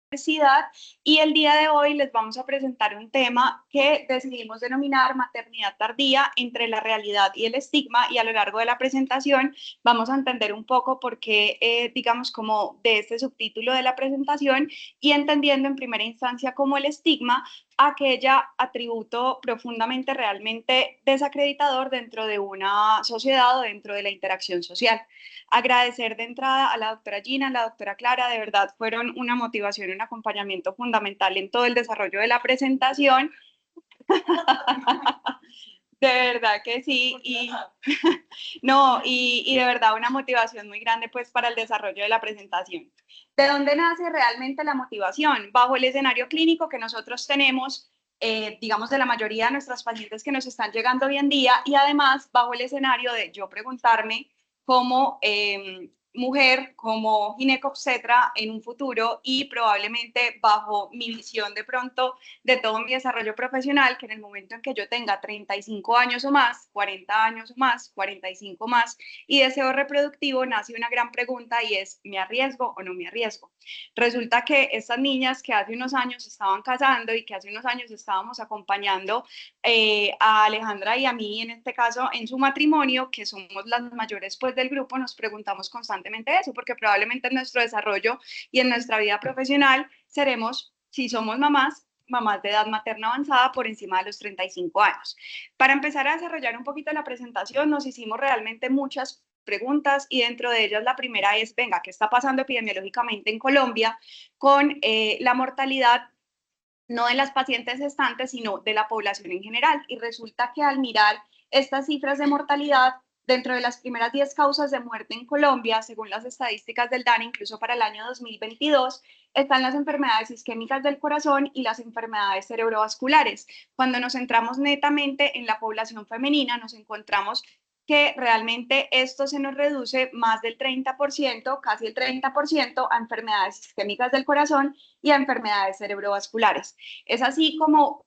Universidad y el día de hoy les vamos a presentar un tema que decidimos denominar maternidad tardía entre la realidad y el estigma, y a lo largo de la presentación vamos a entender un poco por qué, digamos, como de este subtítulo de la presentación, y entendiendo en primera instancia como el estigma, aquella atributo profundamente realmente desacreditador dentro de una sociedad o dentro de la interacción social. Agradecer de entrada a la doctora Gina, a la doctora Clara, de verdad fueron una motivación y un acompañamiento fundamental en todo el desarrollo de la presentación. De verdad que sí, y no, y de verdad una motivación muy grande pues para el desarrollo de la presentación. ¿De dónde nace realmente la motivación? Bajo el escenario clínico que nosotros tenemos, digamos, de la mayoría de nuestras pacientes que nos están llegando hoy en día, y además bajo el escenario de yo preguntarme como mujer, como ginecobstetra en un futuro, y probablemente bajo mi visión de pronto de todo mi desarrollo profesional, que en el momento en que yo tenga 35 años o más, 40 años o más, 45 más, y deseo reproductivo, nace una gran pregunta, y es, ¿me arriesgo o no me arriesgo? Resulta que estas niñas que hace unos años estaban casando y que hace unos años estábamos acompañando a Alejandra y a mí, en este caso, en su matrimonio, que somos las mayores pues del grupo, nos preguntamos constantemente eso, porque probablemente en nuestro desarrollo y en nuestra vida profesional seremos, si somos mamás de edad materna avanzada por encima de los 35 años. Para empezar a desarrollar un poquito la presentación, nos hicimos realmente muchas preguntas, y dentro de ellas la primera es, venga, ¿qué está pasando epidemiológicamente en Colombia con la mortalidad, no de las pacientes gestantes, sino de la población en general? Y resulta que al mirar estas cifras de mortalidad, dentro de las primeras 10 causas de muerte en Colombia, según las estadísticas del DANE, incluso para el año 2022, están las enfermedades isquémicas del corazón y las enfermedades cerebrovasculares. Cuando nos centramos netamente en la población femenina, nos encontramos que realmente esto se nos reduce más del 30%, casi el 30%, a enfermedades isquémicas del corazón y a enfermedades cerebrovasculares. Es así como,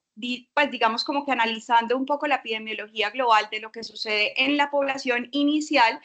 pues digamos, como que analizando un poco la epidemiología global de lo que sucede en la población inicial,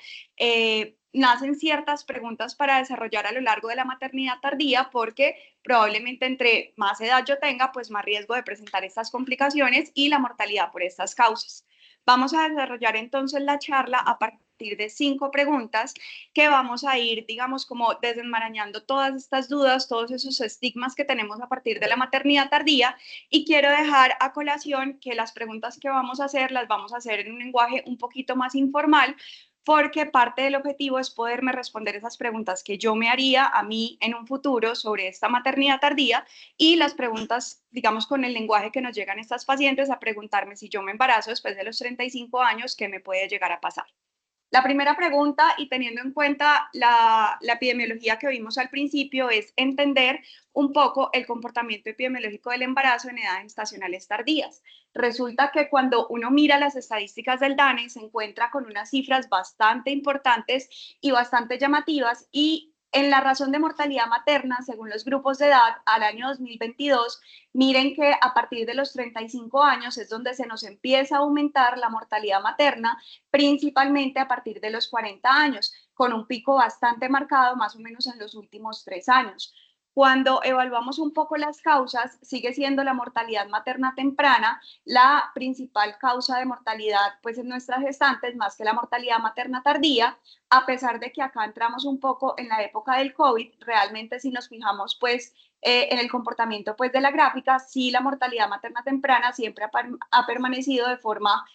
nacen ciertas preguntas para desarrollar a lo largo de la maternidad tardía, porque probablemente entre más edad yo tenga, pues más riesgo de presentar estas complicaciones y la mortalidad por estas causas. Vamos a desarrollar entonces la charla a partir de 5 preguntas que vamos a ir, digamos, como desenmarañando todas estas dudas, todos esos estigmas que tenemos a partir de la maternidad tardía. Y quiero dejar a colación que las preguntas que vamos a hacer las vamos a hacer en un lenguaje un poquito más informal, porque parte del objetivo es poderme responder esas preguntas que yo me haría a mí en un futuro sobre esta maternidad tardía, y las preguntas, digamos, con el lenguaje que nos llegan estas pacientes a preguntarme si yo me embarazo después de los 35 años, ¿qué me puede llegar a pasar? La primera pregunta, y teniendo en cuenta la epidemiología que vimos al principio, es entender un poco el comportamiento epidemiológico del embarazo en edades gestacionales tardías. Resulta que cuando uno mira las estadísticas del DANE, se encuentra con unas cifras bastante importantes y bastante llamativas, y en la razón de mortalidad materna, según los grupos de edad, al año 2022, miren que a partir de los 35 años es donde se nos empieza a aumentar la mortalidad materna, principalmente a partir de los 40 años, con un pico bastante marcado más o menos en los últimos 3 años. Cuando evaluamos un poco las causas, sigue siendo la mortalidad materna temprana la principal causa de mortalidad pues en nuestras gestantes, más que la mortalidad materna tardía, a pesar de que acá entramos un poco en la época del COVID. Realmente si nos fijamos pues en el comportamiento pues de la gráfica, sí, la mortalidad materna temprana siempre ha permanecido de forma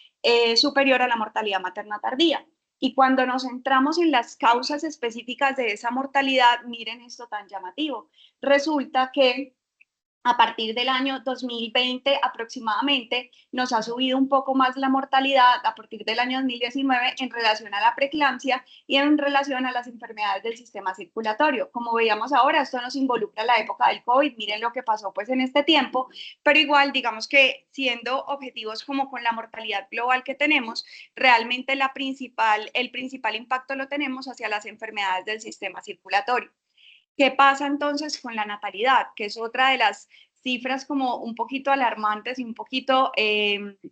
superior a la mortalidad materna tardía. Y cuando nos centramos en las causas específicas de esa mortalidad, miren esto tan llamativo. Resulta que a partir del año 2020 aproximadamente nos ha subido un poco más la mortalidad a partir del año 2019 en relación a la preeclampsia y en relación a las enfermedades del sistema circulatorio. Como veíamos ahora, esto nos involucra la época del COVID, miren lo que pasó pues en este tiempo, pero igual digamos que siendo objetivos como con la mortalidad global que tenemos, realmente el principal impacto lo tenemos hacia las enfermedades del sistema circulatorio. ¿Qué pasa entonces con la natalidad? Que es otra de las cifras como un poquito alarmantes y un poquito,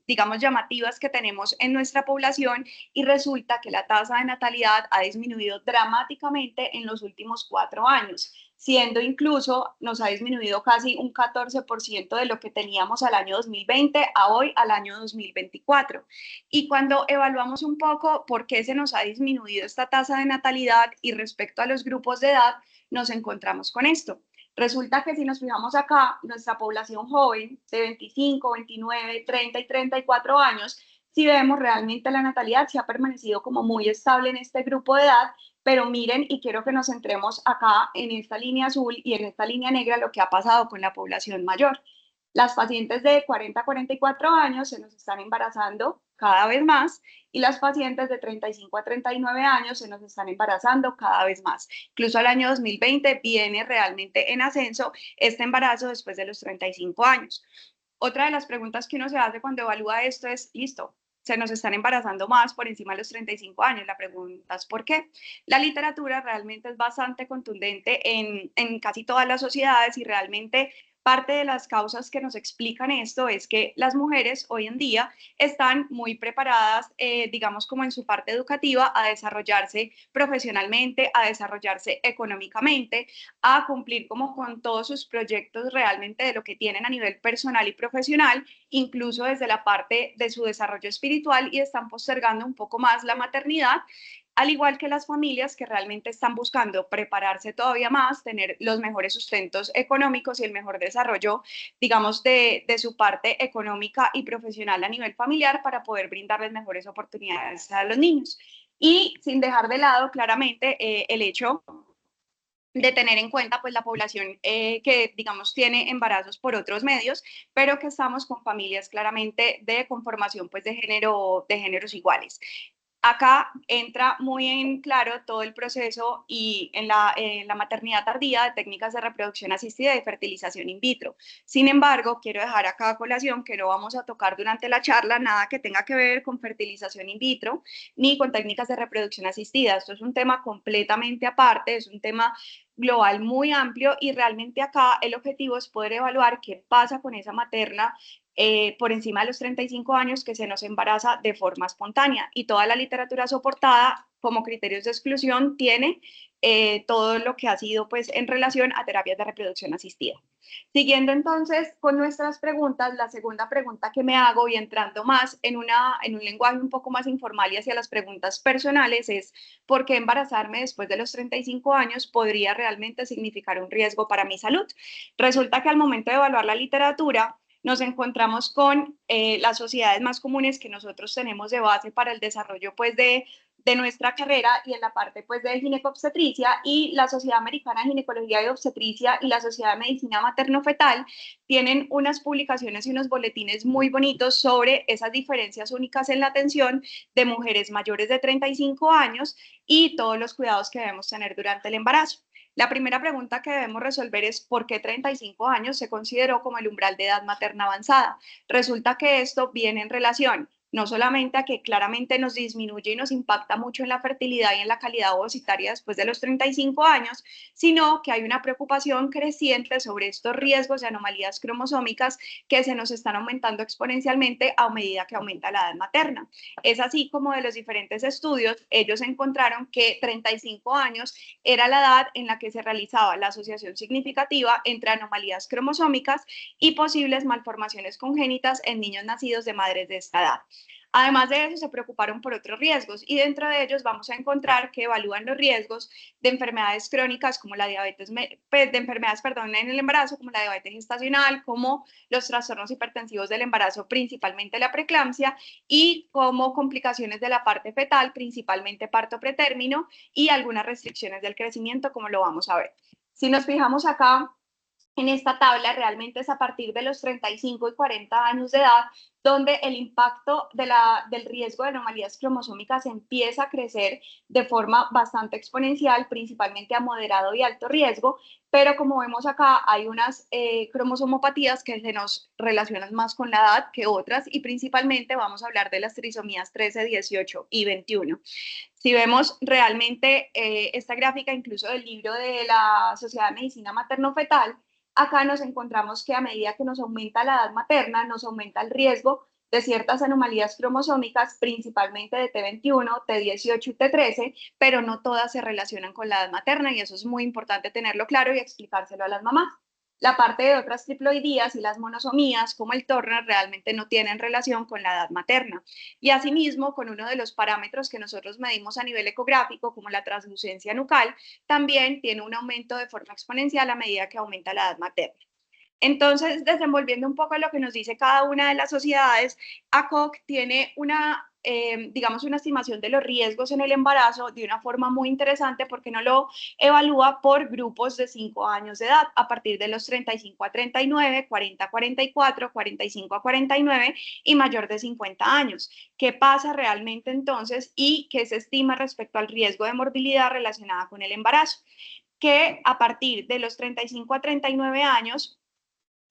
digamos, llamativas que tenemos en nuestra población, y resulta que la tasa de natalidad ha disminuido dramáticamente en los últimos 4 años. siendo incluso, nos ha disminuido casi un 14% de lo que teníamos al año 2020 a hoy, al año 2024. Y cuando evaluamos un poco por qué se nos ha disminuido esta tasa de natalidad y respecto a los grupos de edad, nos encontramos con esto. Resulta que si nos fijamos acá, nuestra población joven de 25, 29, 30 y 34 años, si vemos realmente la natalidad se ha permanecido como muy estable en este grupo de edad, pero miren, y quiero que nos centremos acá en esta línea azul y en esta línea negra, lo que ha pasado con la población mayor. Las pacientes de 40 a 44 años se nos están embarazando cada vez más y las pacientes de 35 a 39 años se nos están embarazando cada vez más. Incluso el año 2020 viene realmente en ascenso este embarazo después de los 35 años. Otra de las preguntas que uno se hace cuando evalúa esto es, listo, se nos están embarazando más por encima de los 35 años. La pregunta es ¿por qué? La literatura realmente es bastante contundente en casi todas las sociedades y realmente parte de las causas que nos explican esto es que las mujeres hoy en día están muy preparadas, digamos, como en su parte educativa, a desarrollarse profesionalmente, a desarrollarse económicamente, a cumplir como con todos sus proyectos realmente de lo que tienen a nivel personal y profesional, incluso desde la parte de su desarrollo espiritual y están postergando un poco más la maternidad, al igual que las familias que realmente están buscando prepararse todavía más, tener los mejores sustentos económicos y el mejor desarrollo, digamos, de su parte económica y profesional a nivel familiar para poder brindarles mejores oportunidades a los niños. Y sin dejar de lado claramente el hecho de tener en cuenta pues la población que digamos tiene embarazos por otros medios, pero que estamos con familias claramente de conformación pues de géneros iguales. Acá entra muy en claro todo el proceso y en la maternidad tardía de técnicas de reproducción asistida y fertilización in vitro. Sin embargo, quiero dejar acá a colación que no vamos a tocar durante la charla nada que tenga que ver con fertilización in vitro ni con técnicas de reproducción asistida. Esto es un tema completamente aparte, es un tema global muy amplio y realmente acá el objetivo es poder evaluar qué pasa con esa materna por encima de los 35 años que se nos embaraza de forma espontánea y toda la literatura soportada como criterios de exclusión tiene todo lo que ha sido pues en relación a terapias de reproducción asistida. Siguiendo entonces con nuestras preguntas, la segunda pregunta que me hago y entrando más en un lenguaje un poco más informal y hacia las preguntas personales es ¿por qué embarazarme después de los 35 años podría realmente significar un riesgo para mi salud? Resulta que al momento de evaluar la literatura, nos encontramos con las sociedades más comunes que nosotros tenemos de base para el desarrollo pues de nuestra carrera y en la parte pues de ginecobstetricia y la Sociedad Americana de Ginecología y Obstetricia y la Sociedad de Medicina Materno-Fetal tienen unas publicaciones y unos boletines muy bonitos sobre esas diferencias únicas en la atención de mujeres mayores de 35 años y todos los cuidados que debemos tener durante el embarazo. La primera pregunta que debemos resolver es ¿por qué 35 años se consideró como el umbral de edad materna avanzada? Resulta que esto viene en relación no solamente a que claramente nos disminuye y nos impacta mucho en la fertilidad y en la calidad ovocitaria después de los 35 años, sino que hay una preocupación creciente sobre estos riesgos y anomalías cromosómicas que se nos están aumentando exponencialmente a medida que aumenta la edad materna. Es así como de los diferentes estudios, ellos encontraron que 35 años era la edad en la que se realizaba la asociación significativa entre anomalías cromosómicas y posibles malformaciones congénitas en niños nacidos de madres de esta edad. Además de eso, se preocuparon por otros riesgos y dentro de ellos vamos a encontrar que evalúan los riesgos de enfermedades crónicas como la diabetes, de enfermedades, perdón, en el embarazo, como la diabetes gestacional, como los trastornos hipertensivos del embarazo, principalmente la preeclampsia, y como complicaciones de la parte fetal, principalmente parto pretérmino y algunas restricciones del crecimiento, como lo vamos a ver. Si nos fijamos acá, en esta tabla realmente es a partir de los 35 y 40 años de edad donde el impacto del riesgo de anomalías cromosómicas empieza a crecer de forma bastante exponencial, principalmente a moderado y alto riesgo, pero como vemos acá hay unas cromosomopatías que se nos relacionan más con la edad que otras y principalmente vamos a hablar de las trisomías 13, 18 y 21. Si vemos realmente esta gráfica incluso del libro de la Sociedad de Medicina Materno-Fetal, acá nos encontramos que a medida que nos aumenta la edad materna, nos aumenta el riesgo de ciertas anomalías cromosómicas, principalmente de T21, T18 y T13, pero no todas se relacionan con la edad materna y eso es muy importante tenerlo claro y explicárselo a las mamás. La parte de otras triploidías y las monosomías, como el Turner, realmente no tienen relación con la edad materna. Y asimismo, con uno de los parámetros que nosotros medimos a nivel ecográfico, como la translucencia nucal, también tiene un aumento de forma exponencial a medida que aumenta la edad materna. Entonces, desenvolviendo un poco lo que nos dice cada una de las sociedades, ACOC tiene digamos, una estimación de los riesgos en el embarazo de una forma muy interesante porque no lo evalúa por grupos de 5 años de edad, a partir de los 35 a 39, 40 a 44, 45 a 49 y mayor de 50 años. ¿Qué pasa realmente entonces y qué se estima respecto al riesgo de morbilidad relacionada con el embarazo? Que a partir de los 35 a 39 años,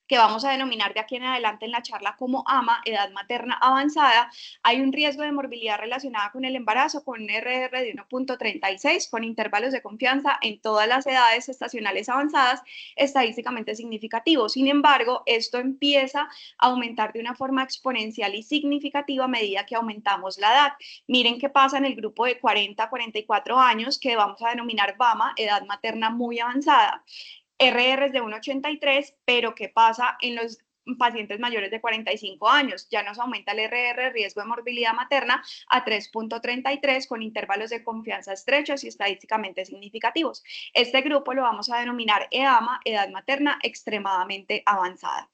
que vamos a denominar de aquí en adelante en la charla como AMA, edad materna avanzada, hay un riesgo de morbilidad relacionada con el embarazo con un RR de 1.36, con intervalos de confianza en todas las edades estacionales avanzadas, estadísticamente significativo. Sin embargo, esto empieza a aumentar de una forma exponencial y significativa a medida que aumentamos la edad. Miren qué pasa en el grupo de 40 a 44 años, que vamos a denominar BAMA, edad materna muy avanzada. RR de 1,83, pero ¿qué pasa en los pacientes mayores de 45 años? Ya nos aumenta el RR, riesgo de morbilidad materna, a 3.33 con intervalos de confianza estrechos y estadísticamente significativos. Este grupo lo vamos a denominar EAMA, edad materna extremadamente avanzada.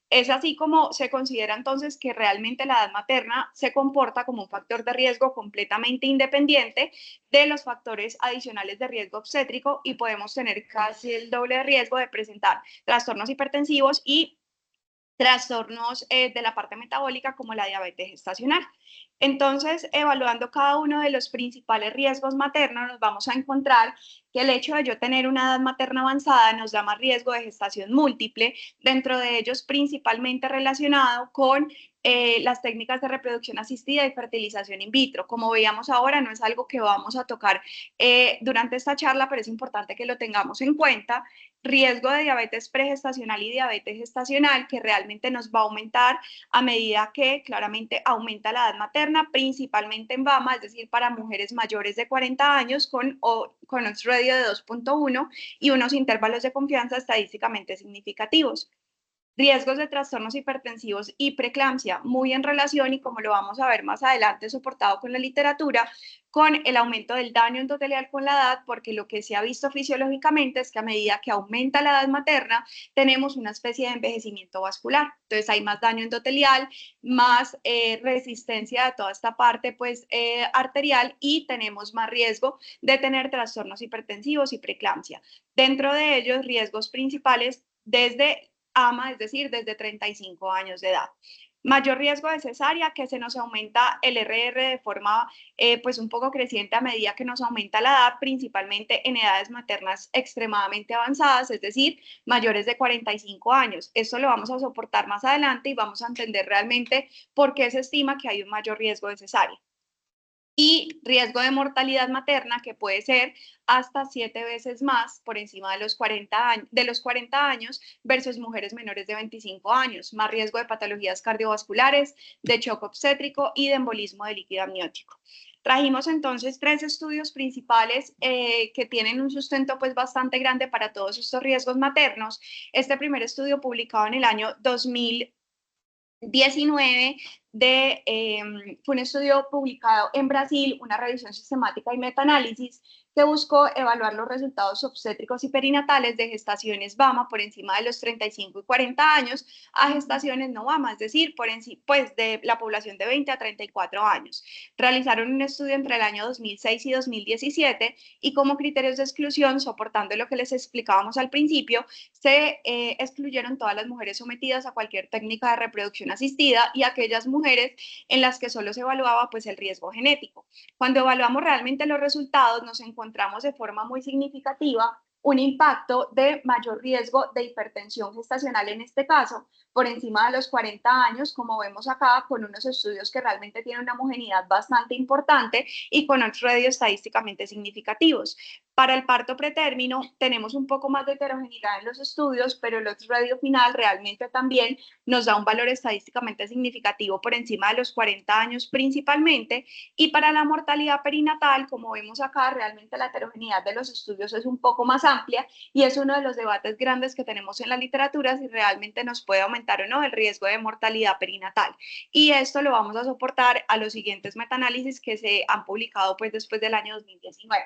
Es así como se considera entonces que realmente la edad materna se comporta como un factor de riesgo completamente independiente de los factores adicionales de riesgo obstétrico y podemos tener casi el doble de riesgo de presentar trastornos hipertensivos y trastornos de la parte metabólica como la diabetes gestacional. Entonces, evaluando cada uno de los principales riesgos maternos, nos vamos a encontrar que el hecho de yo tener una edad materna avanzada nos da más riesgo de gestación múltiple, dentro de ellos principalmente relacionado con las técnicas de reproducción asistida y fertilización in vitro. Como veíamos ahora, no es algo que vamos a tocar durante esta charla, pero es importante que lo tengamos en cuenta. Riesgo de diabetes pregestacional y diabetes gestacional, que realmente nos va a aumentar a medida que claramente aumenta la edad materna, principalmente en BAMA, es decir, para mujeres mayores de 40 años con odds ratio de 2.1 y unos intervalos de confianza estadísticamente significativos. Riesgos de trastornos hipertensivos y preeclampsia, muy en relación y como lo vamos a ver más adelante, soportado con la literatura, con el aumento del daño endotelial con la edad, porque lo que se ha visto fisiológicamente es que a medida que aumenta la edad materna, tenemos una especie de envejecimiento vascular. Entonces hay más daño endotelial, más resistencia a toda esta parte pues, arterial y tenemos más riesgo de tener trastornos hipertensivos y preeclampsia. Dentro de ellos, riesgos principales desde AMA, es decir, desde 35 años de edad. Mayor riesgo de cesárea, que se nos aumenta el RR de forma pues un poco creciente a medida que nos aumenta la edad, principalmente en edades maternas extremadamente avanzadas, es decir, mayores de 45 años. Esto lo vamos a soportar más adelante y vamos a entender realmente por qué se estima que hay un mayor riesgo de cesárea. Y riesgo de mortalidad materna que puede ser hasta 7 veces más por encima de los 40 años versus mujeres menores de 25 años, más riesgo de patologías cardiovasculares, de shock obstétrico y de embolismo de líquido amniótico. Trajimos entonces 3 estudios principales que tienen un sustento pues bastante grande para todos estos riesgos maternos. Este primer estudio publicado en el año 2019 fue un estudio publicado en Brasil, una revisión sistemática y metaanálisis que buscó evaluar los resultados obstétricos y perinatales de gestaciones BAMA por encima de los 35 y 40 años a gestaciones no BAMA, es decir, pues de la población de 20 a 34 años. Realizaron un estudio entre el año 2006 y 2017 y como criterios de exclusión, soportando lo que les explicábamos al principio, se excluyeron todas las mujeres sometidas a cualquier técnica de reproducción asistida y aquellas mujeres en las que solo se evaluaba pues el riesgo genético. Cuando evaluamos realmente los resultados nos encontramos de forma muy significativa un impacto de mayor riesgo de hipertensión gestacional en este caso, por encima de los 40 años, como vemos acá, con unos estudios que realmente tienen una homogeneidad bastante importante y con odds ratio estadísticamente significativos. Para el parto pretérmino tenemos un poco más de heterogeneidad en los estudios, pero el odds ratio final realmente también nos da un valor estadísticamente significativo por encima de los 40 años principalmente. Y para la mortalidad perinatal, como vemos acá, realmente la heterogeneidad de los estudios es un poco más amplia y es uno de los debates grandes que tenemos en la literatura si realmente nos puede aumentar o no el riesgo de mortalidad perinatal. Y esto lo vamos a soportar a los siguientes metaanálisis que se han publicado pues después del año 2019.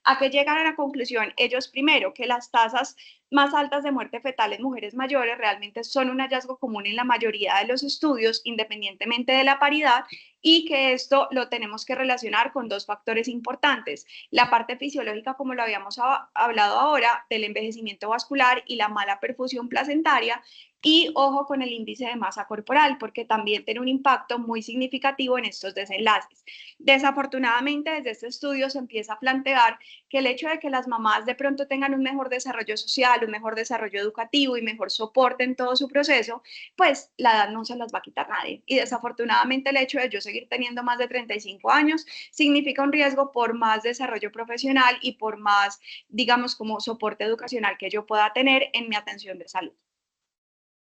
¿A qué llegan a la conclusión? Ellos primero, que las tasas más altas de muerte fetal en mujeres mayores realmente son un hallazgo común en la mayoría de los estudios, independientemente de la paridad, y que esto lo tenemos que relacionar con dos factores importantes. La parte fisiológica, como lo habíamos hablado ahora, del envejecimiento vascular y la mala perfusión placentaria, y ojo con el índice de masa corporal, porque también tiene un impacto muy significativo en estos desenlaces. Desafortunadamente, desde este estudio se empieza a plantear que el hecho de que las mamás de pronto tengan un mejor desarrollo social, un mejor desarrollo educativo y mejor soporte en todo su proceso, pues la edad no se las va a quitar nadie. Y desafortunadamente el hecho de yo seguir teniendo más de 35 años significa un riesgo por más desarrollo profesional y por más, digamos, como soporte educacional que yo pueda tener en mi atención de salud.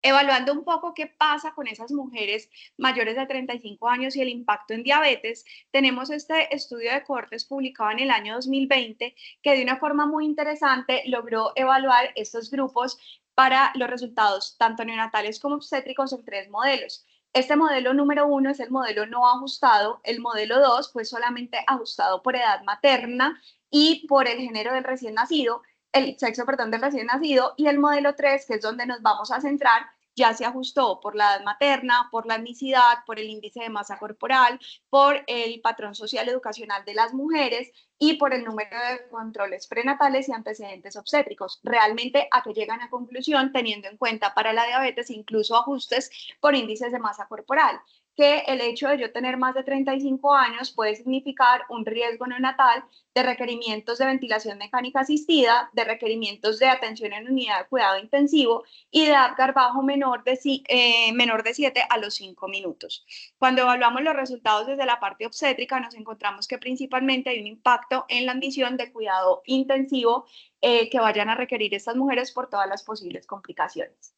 Evaluando un poco qué pasa con esas mujeres mayores de 35 años y el impacto en diabetes, tenemos este estudio de cohortes publicado en el año 2020 que de una forma muy interesante logró evaluar estos grupos para los resultados tanto neonatales como obstétricos en tres modelos. Este modelo número 1 es el modelo no ajustado, el modelo 2 fue solamente ajustado por edad materna y por el género del recién nacido, el sexo, perdón, del recién nacido, y el modelo 3, que es donde nos vamos a centrar, ya se ajustó por la edad materna, por la etnicidad, por el índice de masa corporal, por el patrón social educacional de las mujeres y por el número de controles prenatales y antecedentes obstétricos. Realmente a que llegan a conclusión teniendo en cuenta para la diabetes incluso ajustes por índices de masa corporal, que el hecho de yo tener más de 35 años puede significar un riesgo neonatal de requerimientos de ventilación mecánica asistida, de requerimientos de atención en unidad de cuidado intensivo y de Apgar bajo menor de 7 a los 5 minutos. Cuando evaluamos los resultados desde la parte obstétrica, nos encontramos que principalmente hay un impacto en la admisión de cuidado intensivo que vayan a requerir estas mujeres por todas las posibles complicaciones.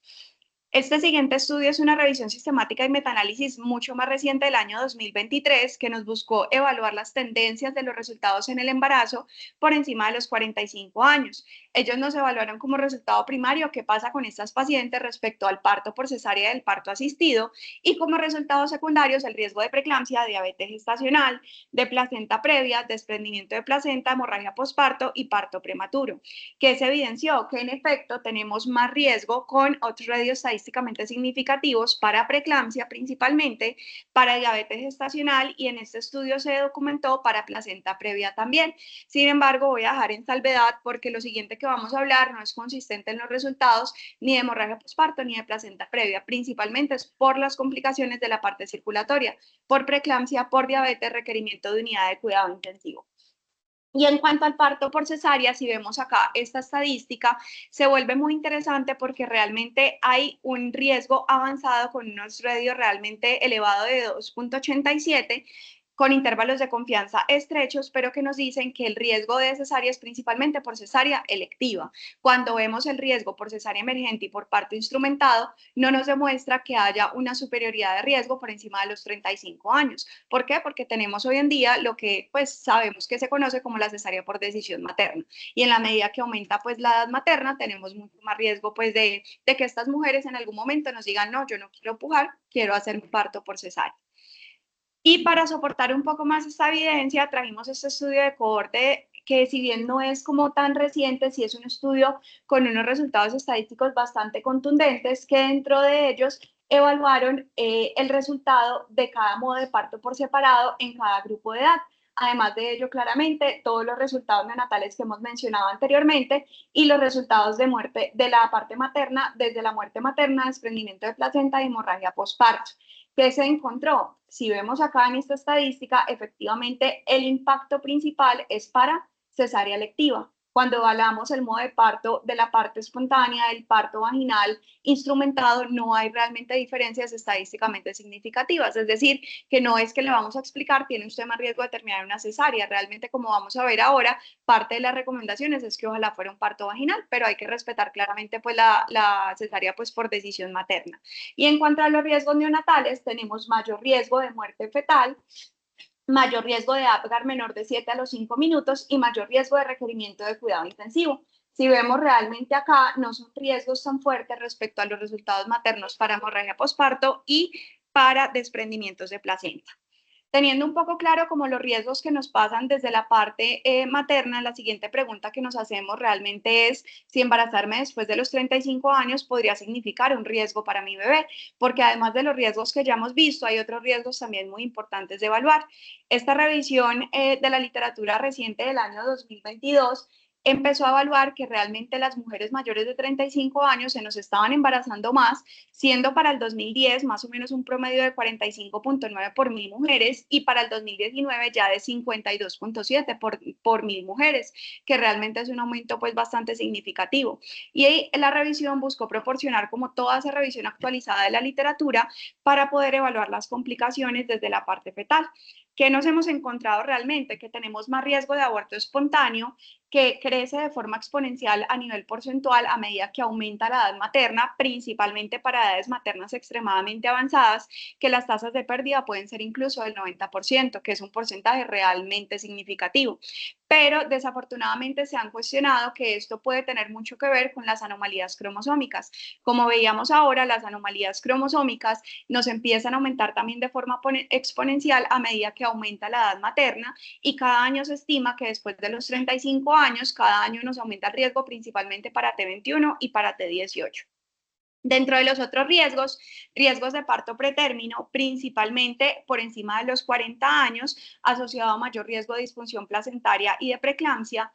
Este siguiente estudio es una revisión sistemática y metaanálisis mucho más reciente del año 2023 que nos buscó evaluar las tendencias de los resultados en el embarazo por encima de los 45 años. Ellos nos evaluaron como resultado primario qué pasa con estas pacientes respecto al parto por cesárea y el parto asistido y como resultados secundarios el riesgo de preeclampsia, diabetes gestacional, de placenta previa, desprendimiento de placenta, hemorragia posparto y parto prematuro, que se evidenció que en efecto tenemos más riesgo con otros radios estadísticamente significativos para preeclampsia principalmente, para diabetes gestacional y en este estudio se documentó para placenta previa también. Sin embargo, voy a dejar en salvedad porque lo siguiente que vamos a hablar no es consistente en los resultados ni de hemorragia posparto ni de placenta previa, principalmente es por las complicaciones de la parte circulatoria, por preeclampsia, por diabetes, requerimiento de unidad de cuidado intensivo. Y en cuanto al parto por cesárea, si vemos acá esta estadística, se vuelve muy interesante porque realmente hay un riesgo avanzado con unos radios realmente elevados de 2,87 con intervalos de confianza estrechos, pero que nos dicen que el riesgo de cesárea es principalmente por cesárea electiva. Cuando vemos el riesgo por cesárea emergente y por parto instrumentado, no nos demuestra que haya una superioridad de riesgo por encima de los 35 años. ¿Por qué? Porque tenemos hoy en día lo que pues sabemos que se conoce como la cesárea por decisión materna. Y en la medida que aumenta pues la edad materna, tenemos mucho más riesgo pues de que estas mujeres en algún momento nos digan, no, yo no quiero pujar, quiero hacer mi parto por cesárea. Y para soportar un poco más esta evidencia, trajimos este estudio de cohorte que si bien no es como tan reciente, sí es un estudio con unos resultados estadísticos bastante contundentes que dentro de ellos evaluaron el resultado de cada modo de parto por separado en cada grupo de edad. Además de ello, claramente, todos los resultados neonatales que hemos mencionado anteriormente y los resultados de muerte de la parte materna, desde la muerte materna, desprendimiento de placenta y hemorragia postparto. ¿Qué se encontró? Si vemos acá en esta estadística, efectivamente el impacto principal es para cesárea electiva. cuando evaluamos el modo de parto de la parte espontánea, del parto vaginal instrumentado, no hay realmente diferencias estadísticamente significativas. Es decir, que no es que le vamos a explicar, tiene usted más riesgo de terminar una cesárea. Realmente, como vamos a ver ahora, parte de las recomendaciones es que ojalá fuera un parto vaginal, pero hay que respetar claramente pues la cesárea pues por decisión materna. Y en cuanto a los riesgos neonatales, tenemos mayor riesgo de muerte fetal, mayor riesgo de Apgar menor de 7 a los 5 minutos y mayor riesgo de requerimiento de cuidado intensivo. Si vemos realmente acá, no son riesgos tan fuertes respecto a los resultados maternos para hemorragia posparto y para desprendimientos de placenta. Teniendo un poco claro como los riesgos que nos pasan desde la parte materna, la siguiente pregunta que nos hacemos realmente es si embarazarme después de los 35 años podría significar un riesgo para mi bebé, porque además de los riesgos que ya hemos visto, hay otros riesgos también muy importantes de evaluar. Esta revisión de la literatura reciente del año 2022 empezó a evaluar que realmente las mujeres mayores de 35 años se nos estaban embarazando más, siendo para el 2010 más o menos un promedio de 45.9 por mil mujeres y para el 2019 ya de 52.7 por mil mujeres, que realmente es un aumento pues bastante significativo. Y la revisión buscó proporcionar como toda esa revisión actualizada de la literatura para poder evaluar las complicaciones desde la parte fetal. ¿Qué nos hemos encontrado realmente? Que tenemos más riesgo de aborto espontáneo, que crece de forma exponencial a nivel porcentual a medida que aumenta la edad materna, principalmente para edades maternas extremadamente avanzadas, que las tasas de pérdida pueden ser incluso del 90%, que es un porcentaje realmente significativo. Pero desafortunadamente se han cuestionado que esto puede tener mucho que ver con las anomalías cromosómicas. Como veíamos ahora, las anomalías cromosómicas nos empiezan a aumentar también de forma exponencial a medida que aumenta la edad materna y cada año se estima que después de los 35 años, cada año nos aumenta el riesgo principalmente para T21 y para T18. Dentro de los otros riesgos, riesgos de parto pretérmino, principalmente por encima de los 40 años, asociado a mayor riesgo de disfunción placentaria y de preeclampsia,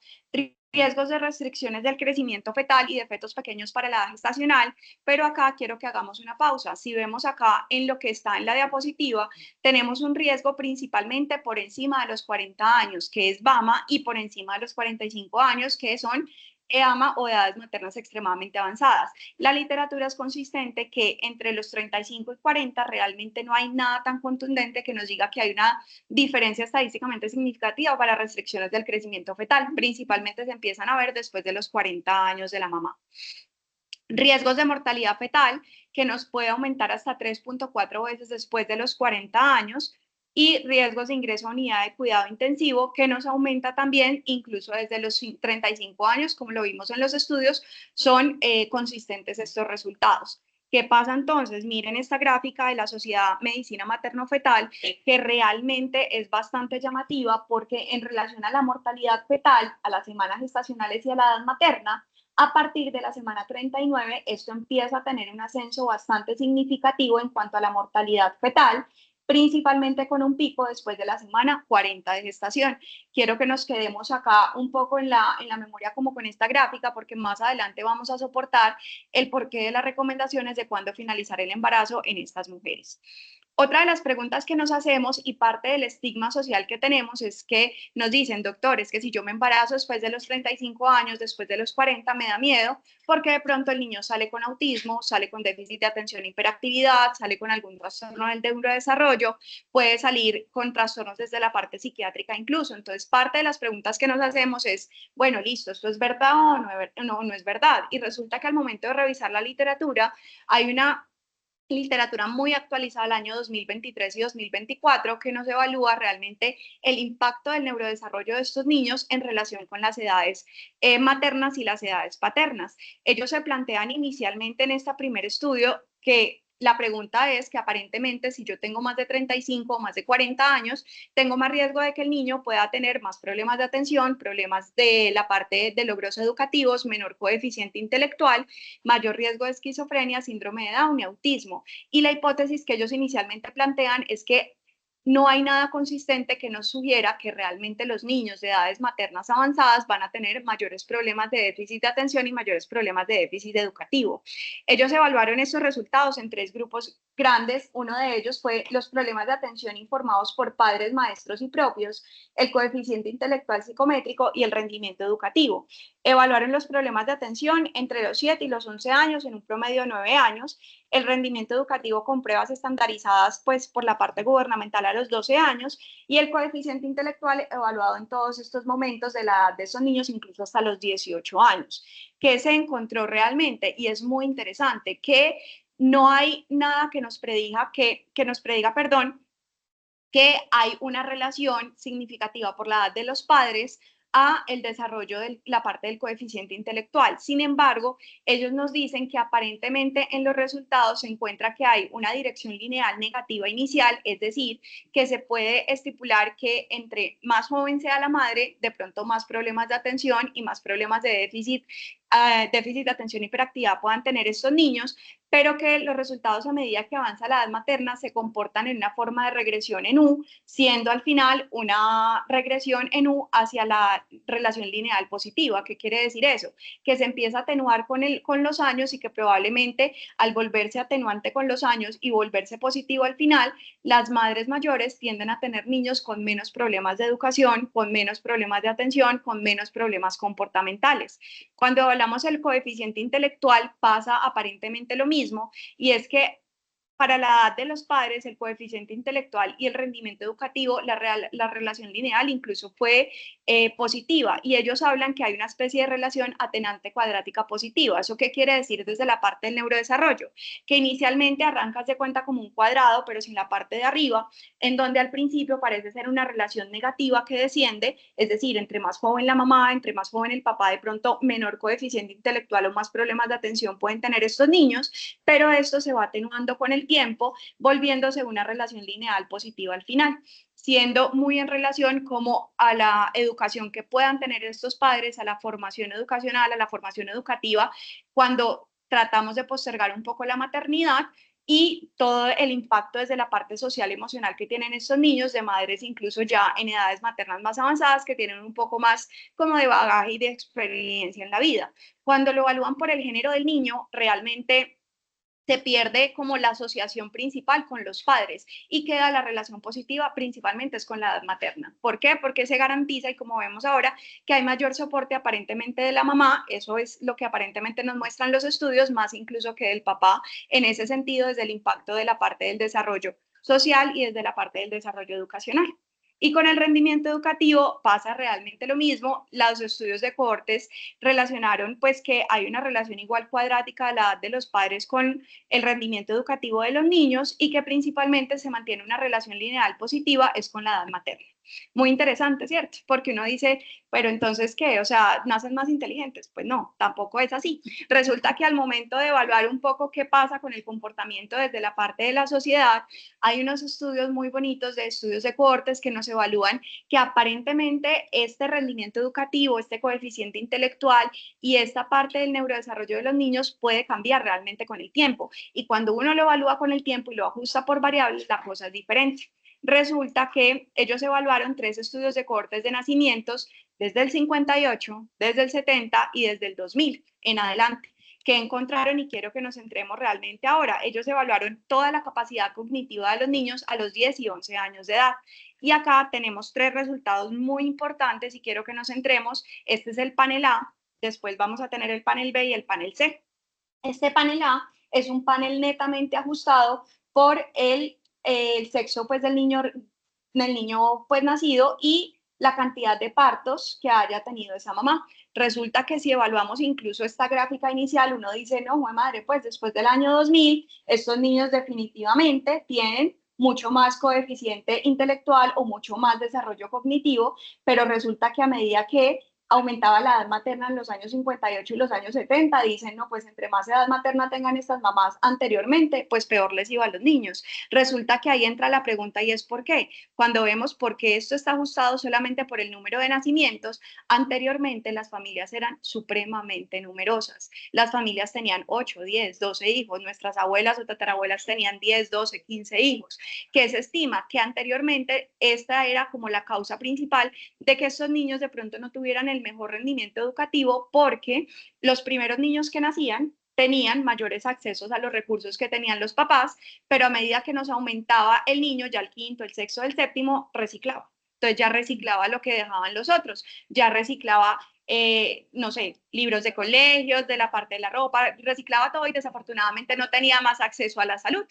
riesgos de restricciones del crecimiento fetal y de fetos pequeños para la edad gestacional, pero acá quiero que hagamos una pausa. Si vemos acá en lo que está en la diapositiva, tenemos un riesgo principalmente por encima de los 40 años, que es BAMA, y por encima de los 45 años, que son EAMA o edades maternas extremadamente avanzadas. La literatura es consistente que entre los 35 y 40 realmente no hay nada tan contundente que nos diga que hay una diferencia estadísticamente significativa para restricciones del crecimiento fetal. Principalmente se empiezan a ver después de los 40 años de la mamá. Riesgos de mortalidad fetal, que nos puede aumentar hasta 3.4 veces después de los 40 años, y riesgos de ingreso a unidad de cuidado intensivo, que nos aumenta también incluso desde los 35 años, como lo vimos en los estudios, son consistentes estos resultados. ¿Qué pasa entonces? Miren esta gráfica de la Sociedad Medicina Materno-Fetal, que realmente es bastante llamativa porque en relación a la mortalidad fetal, a las semanas gestacionales y a la edad materna, a partir de la semana 39, esto empieza a tener un ascenso bastante significativo en cuanto a la mortalidad fetal, principalmente con un pico después de la semana 40 de gestación. Quiero que nos quedemos acá un poco en la memoria como con esta gráfica, porque más adelante vamos a soportar el porqué de las recomendaciones de cuándo finalizar el embarazo en estas mujeres. Otra de las preguntas que nos hacemos y parte del estigma social que tenemos es que nos dicen, doctores, que si yo me embarazo después de los 35 años, después de los 40, me da miedo, porque de pronto el niño sale con autismo, sale con déficit de atención e hiperactividad, sale con algún trastorno del neurodesarrollo, puede salir con trastornos desde la parte psiquiátrica incluso. Entonces, parte de las preguntas que nos hacemos es, bueno, listo, ¿esto es verdad o no es verdad? Y resulta que al momento de revisar la literatura, hay una literatura muy actualizada al año 2023 y 2024 que nos evalúa realmente el impacto del neurodesarrollo de estos niños en relación con las edades maternas y las edades paternas. Ellos se plantean inicialmente en este primer estudio que la pregunta es que aparentemente si yo tengo más de 35 o más de 40 años, tengo más riesgo de que el niño pueda tener más problemas de atención, problemas de la parte de logros educativos, menor coeficiente intelectual, mayor riesgo de esquizofrenia, síndrome de Down y autismo. Y la hipótesis que ellos inicialmente plantean es que no hay nada consistente que nos sugiera que realmente los niños de edades maternas avanzadas van a tener mayores problemas de déficit de atención y mayores problemas de déficit educativo. Ellos evaluaron estos resultados en 3 grupos grandes. Uno de ellos fue los problemas de atención informados por padres, maestros y propios, el coeficiente intelectual psicométrico y el rendimiento educativo. Evaluaron los problemas de atención entre los 7 y los 11 años en un promedio de 9 años, el rendimiento educativo con pruebas estandarizadas pues por la parte gubernamental a los 12 años y el coeficiente intelectual evaluado en todos estos momentos de la edad de esos niños, incluso hasta los 18 años. ¿Qué se encontró realmente? Y es muy interesante que no hay nada que nos prediga, que hay una relación significativa por la edad de los padres a el desarrollo de la parte del coeficiente intelectual. Sin embargo, ellos nos dicen que aparentemente en los resultados se encuentra que hay una dirección lineal negativa inicial, es decir, que se puede estipular que entre más joven sea la madre, de pronto más problemas de atención y más problemas de déficit de atención y hiperactividad puedan tener estos niños, pero que los resultados a medida que avanza la edad materna se comportan en una forma de regresión en U, siendo al final una regresión en U hacia la relación lineal positiva. ¿Qué quiere decir eso? Que se empieza a atenuar con los años y que probablemente al volverse atenuante con los años y volverse positivo al final, las madres mayores tienden a tener niños con menos problemas de educación, con menos problemas de atención, con menos problemas comportamentales. Cuando hablamos del coeficiente intelectual pasa aparentemente lo mismo, y es que para la edad de los padres, el coeficiente intelectual y el rendimiento educativo, la relación lineal incluso fue positiva, y ellos hablan que hay una especie de relación atenante cuadrática positiva. ¿Eso qué quiere decir desde la parte del neurodesarrollo? Que inicialmente arrancas de cuenta como un cuadrado, pero sin la parte de arriba, en donde al principio parece ser una relación negativa que desciende, es decir, entre más joven la mamá, entre más joven el papá, de pronto menor coeficiente intelectual o más problemas de atención pueden tener estos niños, pero esto se va atenuando con el tiempo, volviéndose una relación lineal positiva al final, siendo muy en relación como a la educación que puedan tener estos padres, a la formación educacional, a la formación educativa, cuando tratamos de postergar un poco la maternidad y todo el impacto desde la parte social y emocional que tienen estos niños de madres incluso ya en edades maternas más avanzadas, que tienen un poco más como de bagaje y de experiencia en la vida. Cuando lo evalúan por el género del niño, realmente se pierde como la asociación principal con los padres y queda la relación positiva principalmente es con la edad materna. ¿Por qué? Porque se garantiza, y como vemos ahora, que hay mayor soporte aparentemente de la mamá, eso es lo que aparentemente nos muestran los estudios, más incluso que del papá, en ese sentido desde el impacto de la parte del desarrollo social y desde la parte del desarrollo educacional. Y con el rendimiento educativo pasa realmente lo mismo. Los estudios de cohortes relacionaron pues que hay una relación igual cuadrática de la edad de los padres con el rendimiento educativo de los niños y que principalmente se mantiene una relación lineal positiva es con la edad materna. Muy interesante, ¿cierto? Porque uno dice, pero entonces, ¿qué? O sea, ¿nacen más inteligentes? Pues no, tampoco es así. Resulta que al momento de evaluar un poco qué pasa con el comportamiento desde la parte de la sociedad, hay unos estudios muy bonitos de estudios de cohortes que nos evalúan que aparentemente este rendimiento educativo, este coeficiente intelectual y esta parte del neurodesarrollo de los niños puede cambiar realmente con el tiempo. Y cuando uno lo evalúa con el tiempo y lo ajusta por variables, la cosa es diferente. Resulta que ellos evaluaron 3 estudios de cohortes de nacimientos desde el 58, desde el 70 y desde el 2000 en adelante. ¿Qué encontraron? Y quiero que nos centremos realmente ahora. Ellos evaluaron toda la capacidad cognitiva de los niños a los 10 y 11 años de edad. Y acá tenemos 3 resultados muy importantes y quiero que nos centremos. Este es el panel A, después vamos a tener el panel B y el panel C. Este panel A es un panel netamente ajustado por el sexo pues, del niño pues, nacido y la cantidad de partos que haya tenido esa mamá. Resulta que si evaluamos incluso esta gráfica inicial, uno dice, no, madre, pues después del año 2000, estos niños definitivamente tienen mucho más coeficiente intelectual o mucho más desarrollo cognitivo, pero resulta que a medida que aumentaba la edad materna en los años 58 y los años 70, dicen, no, pues entre más edad materna tengan estas mamás anteriormente, pues peor les iba a los niños. Resulta que ahí entra la pregunta y es ¿por qué? Cuando vemos por qué esto está ajustado solamente por el número de nacimientos, anteriormente las familias eran supremamente numerosas. Las familias tenían 8, 10, 12 hijos, nuestras abuelas o tatarabuelas tenían 10, 12, 15 hijos, que se estima que anteriormente esta era como la causa principal de que estos niños de pronto no tuvieran el mejor rendimiento educativo porque los primeros niños que nacían tenían mayores accesos a los recursos que tenían los papás, pero a medida que nos aumentaba el niño, ya el quinto, el sexto, el séptimo, reciclaba. Entonces ya reciclaba lo que dejaban los otros, ya reciclaba, no sé, libros de colegios, de la parte de la ropa, reciclaba todo y desafortunadamente no tenía más acceso a la salud.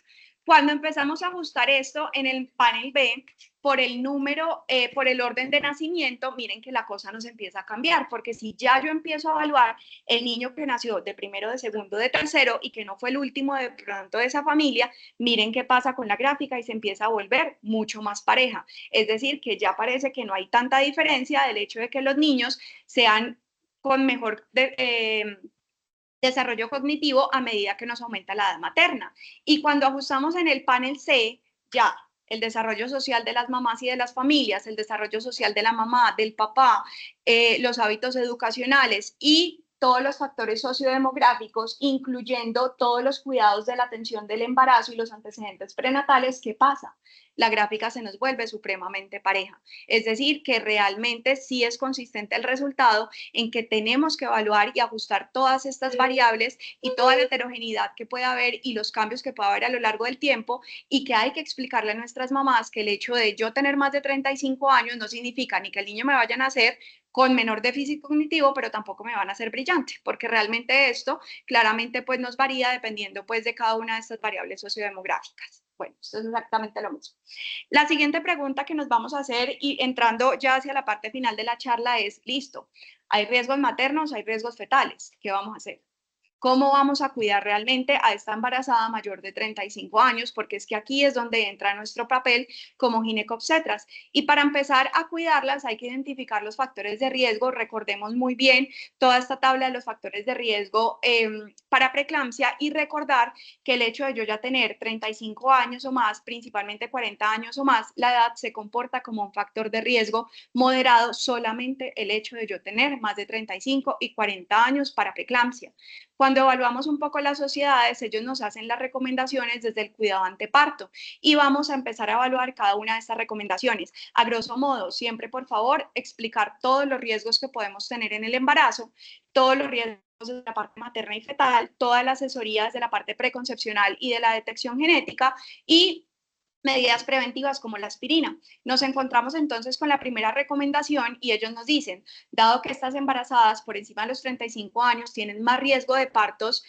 Cuando empezamos a ajustar esto en el panel B, por el número, por el orden de nacimiento, miren que la cosa nos empieza a cambiar, porque si ya yo empiezo a evaluar el niño que nació de primero, de segundo, de tercero y que no fue el último de pronto de esa familia, miren qué pasa con la gráfica y se empieza a volver mucho más pareja. Es decir, que ya parece que no hay tanta diferencia del hecho de que los niños sean con mejor desarrollo cognitivo a medida que nos aumenta la edad materna. Y cuando ajustamos en el panel C, ya el desarrollo social de las mamás y de las familias, el desarrollo social de la mamá, del papá, los hábitos educacionales y todos los factores sociodemográficos, incluyendo todos los cuidados de la atención del embarazo y los antecedentes prenatales, ¿qué pasa? La gráfica se nos vuelve supremamente pareja. Es decir, que realmente sí es consistente el resultado en que tenemos que evaluar y ajustar todas estas variables y toda la heterogeneidad que pueda haber y los cambios que pueda haber a lo largo del tiempo y que hay que explicarle a nuestras mamás que el hecho de yo tener más de 35 años no significa ni que el niño me vaya a nacer con menor déficit cognitivo, pero tampoco me van a hacer brillante, porque realmente esto claramente pues nos varía dependiendo pues de cada una de estas variables sociodemográficas. Bueno, esto es exactamente lo mismo. La siguiente pregunta que nos vamos a hacer y entrando ya hacia la parte final de la charla es, listo, hay riesgos maternos, hay riesgos fetales, ¿qué vamos a hacer? ¿Cómo vamos a cuidar realmente a esta embarazada mayor de 35 años? Porque es que aquí es donde entra nuestro papel como ginecobstetras. Y para empezar a cuidarlas hay que identificar los factores de riesgo. Recordemos muy bien toda esta tabla de los factores de riesgo para preeclampsia y recordar que el hecho de yo ya tener 35 años o más, principalmente 40 años o más, la edad se comporta como un factor de riesgo moderado solamente el hecho de yo tener más de 35 y 40 años para preeclampsia. Cuando evaluamos un poco las sociedades, ellos nos hacen las recomendaciones desde el cuidado anteparto y vamos a empezar a evaluar cada una de estas recomendaciones. A grosso modo, siempre por favor explicar todos los riesgos que podemos tener en el embarazo, todos los riesgos de la parte materna y fetal, todas las asesorías de la parte preconcepcional y de la detección genética y medidas preventivas como la aspirina. Nos encontramos entonces con la primera recomendación y ellos nos dicen, dado que estas embarazadas por encima de los 35 años tienen más riesgo de partos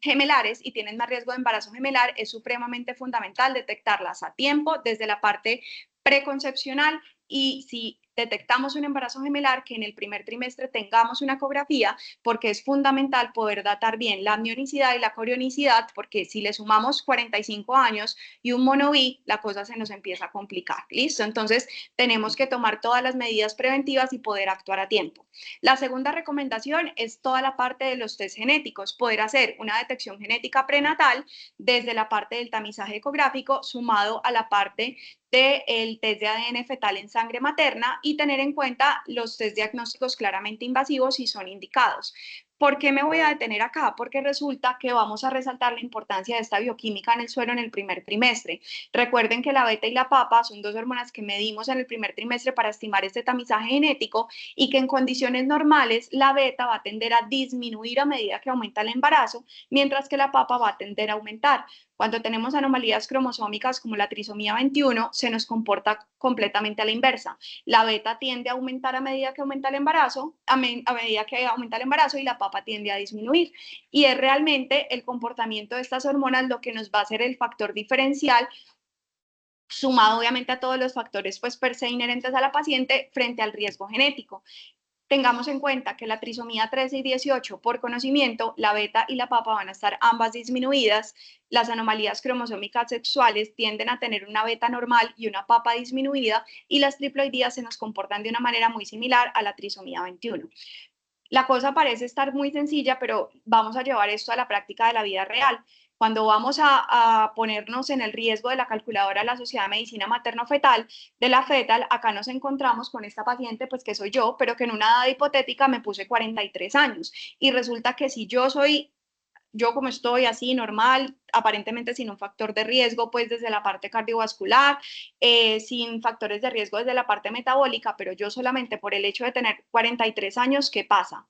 gemelares y tienen más riesgo de embarazo gemelar, es supremamente fundamental detectarlas a tiempo desde la parte preconcepcional y si detectamos un embarazo gemelar, que en el primer trimestre tengamos una ecografía, porque es fundamental poder datar bien la amnionicidad y la corionicidad, porque si le sumamos 45 años y un monoví, la cosa se nos empieza a complicar. ¿Listo? Entonces, tenemos que tomar todas las medidas preventivas y poder actuar a tiempo. La segunda recomendación es toda la parte de los test genéticos, poder hacer una detección genética prenatal desde la parte del tamizaje ecográfico sumado a la parte del test de ADN fetal en sangre materna y tener en cuenta los test diagnósticos claramente invasivos si son indicados. ¿Por qué me voy a detener acá? Porque resulta que vamos a resaltar la importancia de esta bioquímica en el suero en el primer trimestre. Recuerden que la beta y la papa son dos hormonas que medimos en el primer trimestre para estimar este tamizaje genético y que en condiciones normales la beta va a tender a disminuir a medida que aumenta el embarazo, mientras que la papa va a tender a aumentar. Cuando tenemos anomalías cromosómicas como la trisomía 21, se nos comporta completamente a la inversa. La beta tiende a aumentar a medida que aumenta el embarazo, a medida que aumenta el embarazo y la papa tiende a disminuir. Y es realmente el comportamiento de estas hormonas lo que nos va a hacer el factor diferencial sumado obviamente a todos los factores pues per se inherentes a la paciente frente al riesgo genético. Tengamos en cuenta que la trisomía 13 y 18, por conocimiento, la beta y la papa van a estar ambas disminuidas. Las anomalías cromosómicas sexuales tienden a tener una beta normal y una papa disminuida, y las triploidías se nos comportan de una manera muy similar a la trisomía 21. La cosa parece estar muy sencilla, pero vamos a llevar esto a la práctica de la vida real. Cuando vamos a ponernos en el riesgo de la calculadora de la Sociedad de Medicina Materno-Fetal, de la fetal, acá nos encontramos con esta paciente, pues que soy yo, pero que en una edad hipotética me puse 43 años. Y resulta que si yo como estoy así normal, aparentemente sin un factor de riesgo, pues desde la parte cardiovascular, sin factores de riesgo desde la parte metabólica, pero yo solamente por el hecho de tener 43 años, ¿qué pasa?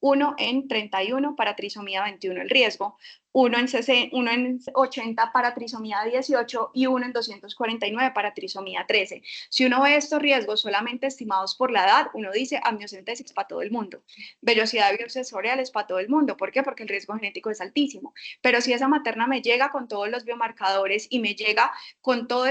1 en 31 para trisomía 21 el riesgo, 1 en 80 para trisomía 18 y 1 en 249 para trisomía 13. Si uno ve estos riesgos solamente estimados por la edad, uno dice amniocentesis para todo el mundo, vellosidad de biopsias sensoriales para todo el mundo. ¿Por qué? Porque el riesgo genético es altísimo. Pero si esa materna me llega con todos los biomarcadores y me llega con todo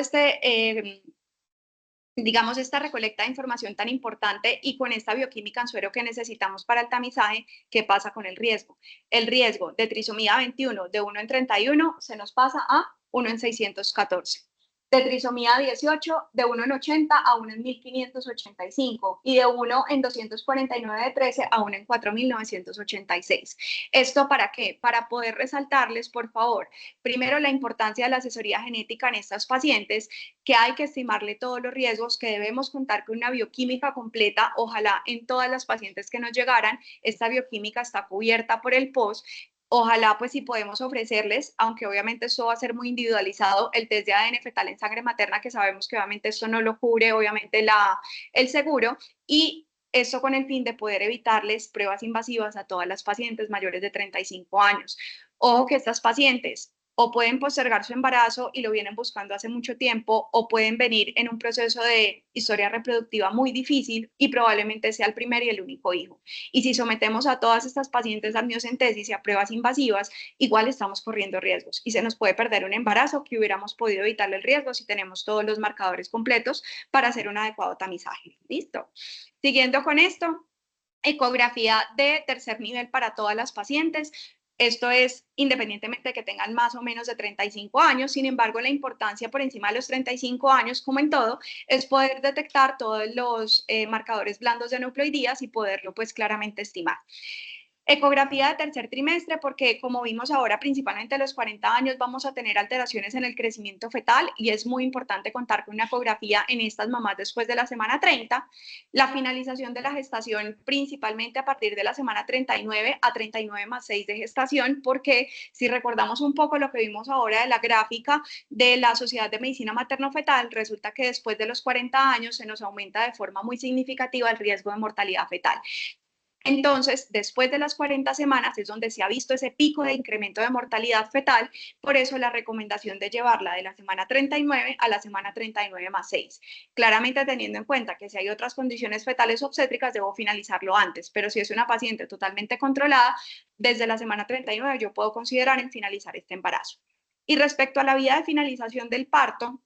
digamos, esta recolecta de información tan importante y con esta bioquímica en suero que necesitamos para el tamizaje, ¿qué pasa con el riesgo? El riesgo de trisomía 21 de 1 en 31 se nos pasa a 1 en 614. De trisomía 18 de 1 en 80 a 1 en 1585 y de 1 en 249 de 13 a 1 en 4986. ¿Esto para qué? Para poder resaltarles, por favor, primero la importancia de la asesoría genética en estas pacientes, que hay que estimarle todos los riesgos, que debemos contar con una bioquímica completa, ojalá en todas las pacientes que nos llegaran, esta bioquímica está cubierta por el POS. Ojalá, pues, si podemos ofrecerles, aunque obviamente esto va a ser muy individualizado, el test de ADN fetal en sangre materna, que sabemos que obviamente esto no lo cubre, obviamente, el seguro, y esto con el fin de poder evitarles pruebas invasivas a todas las pacientes mayores de 35 años. Ojo que estas pacientes o pueden postergar su embarazo y lo vienen buscando hace mucho tiempo, o pueden venir en un proceso de historia reproductiva muy difícil y probablemente sea el primer y el único hijo. Y si sometemos a todas estas pacientes a amniocentesis y a pruebas invasivas, igual estamos corriendo riesgos y se nos puede perder un embarazo que hubiéramos podido evitarle el riesgo si tenemos todos los marcadores completos para hacer un adecuado tamizaje. ¿Listo? Siguiendo con esto, ecografía de tercer nivel para todas las pacientes. Esto es independientemente de que tengan más o menos de 35 años, sin embargo, la importancia por encima de los 35 años, como en todo, es poder detectar todos los marcadores blandos de eneuploidías y poderlo pues claramente estimar. Ecografía de tercer trimestre, porque como vimos ahora, principalmente a los 40 años vamos a tener alteraciones en el crecimiento fetal y es muy importante contar con una ecografía en estas mamás después de la semana 30. La finalización de la gestación, principalmente a partir de la semana 39 a 39 más 6 de gestación, porque si recordamos un poco lo que vimos ahora de la gráfica de la Sociedad de Medicina Materno-Fetal, resulta que después de los 40 años se nos aumenta de forma muy significativa el riesgo de mortalidad fetal. Entonces, después de las 40 semanas es donde se ha visto ese pico de incremento de mortalidad fetal, por eso la recomendación de llevarla de la semana 39 a la semana 39 más 6. Claramente teniendo en cuenta que si hay otras condiciones fetales obstétricas, debo finalizarlo antes, pero si es una paciente totalmente controlada, desde la semana 39 yo puedo considerar en finalizar este embarazo. Y respecto a la vía de finalización del parto,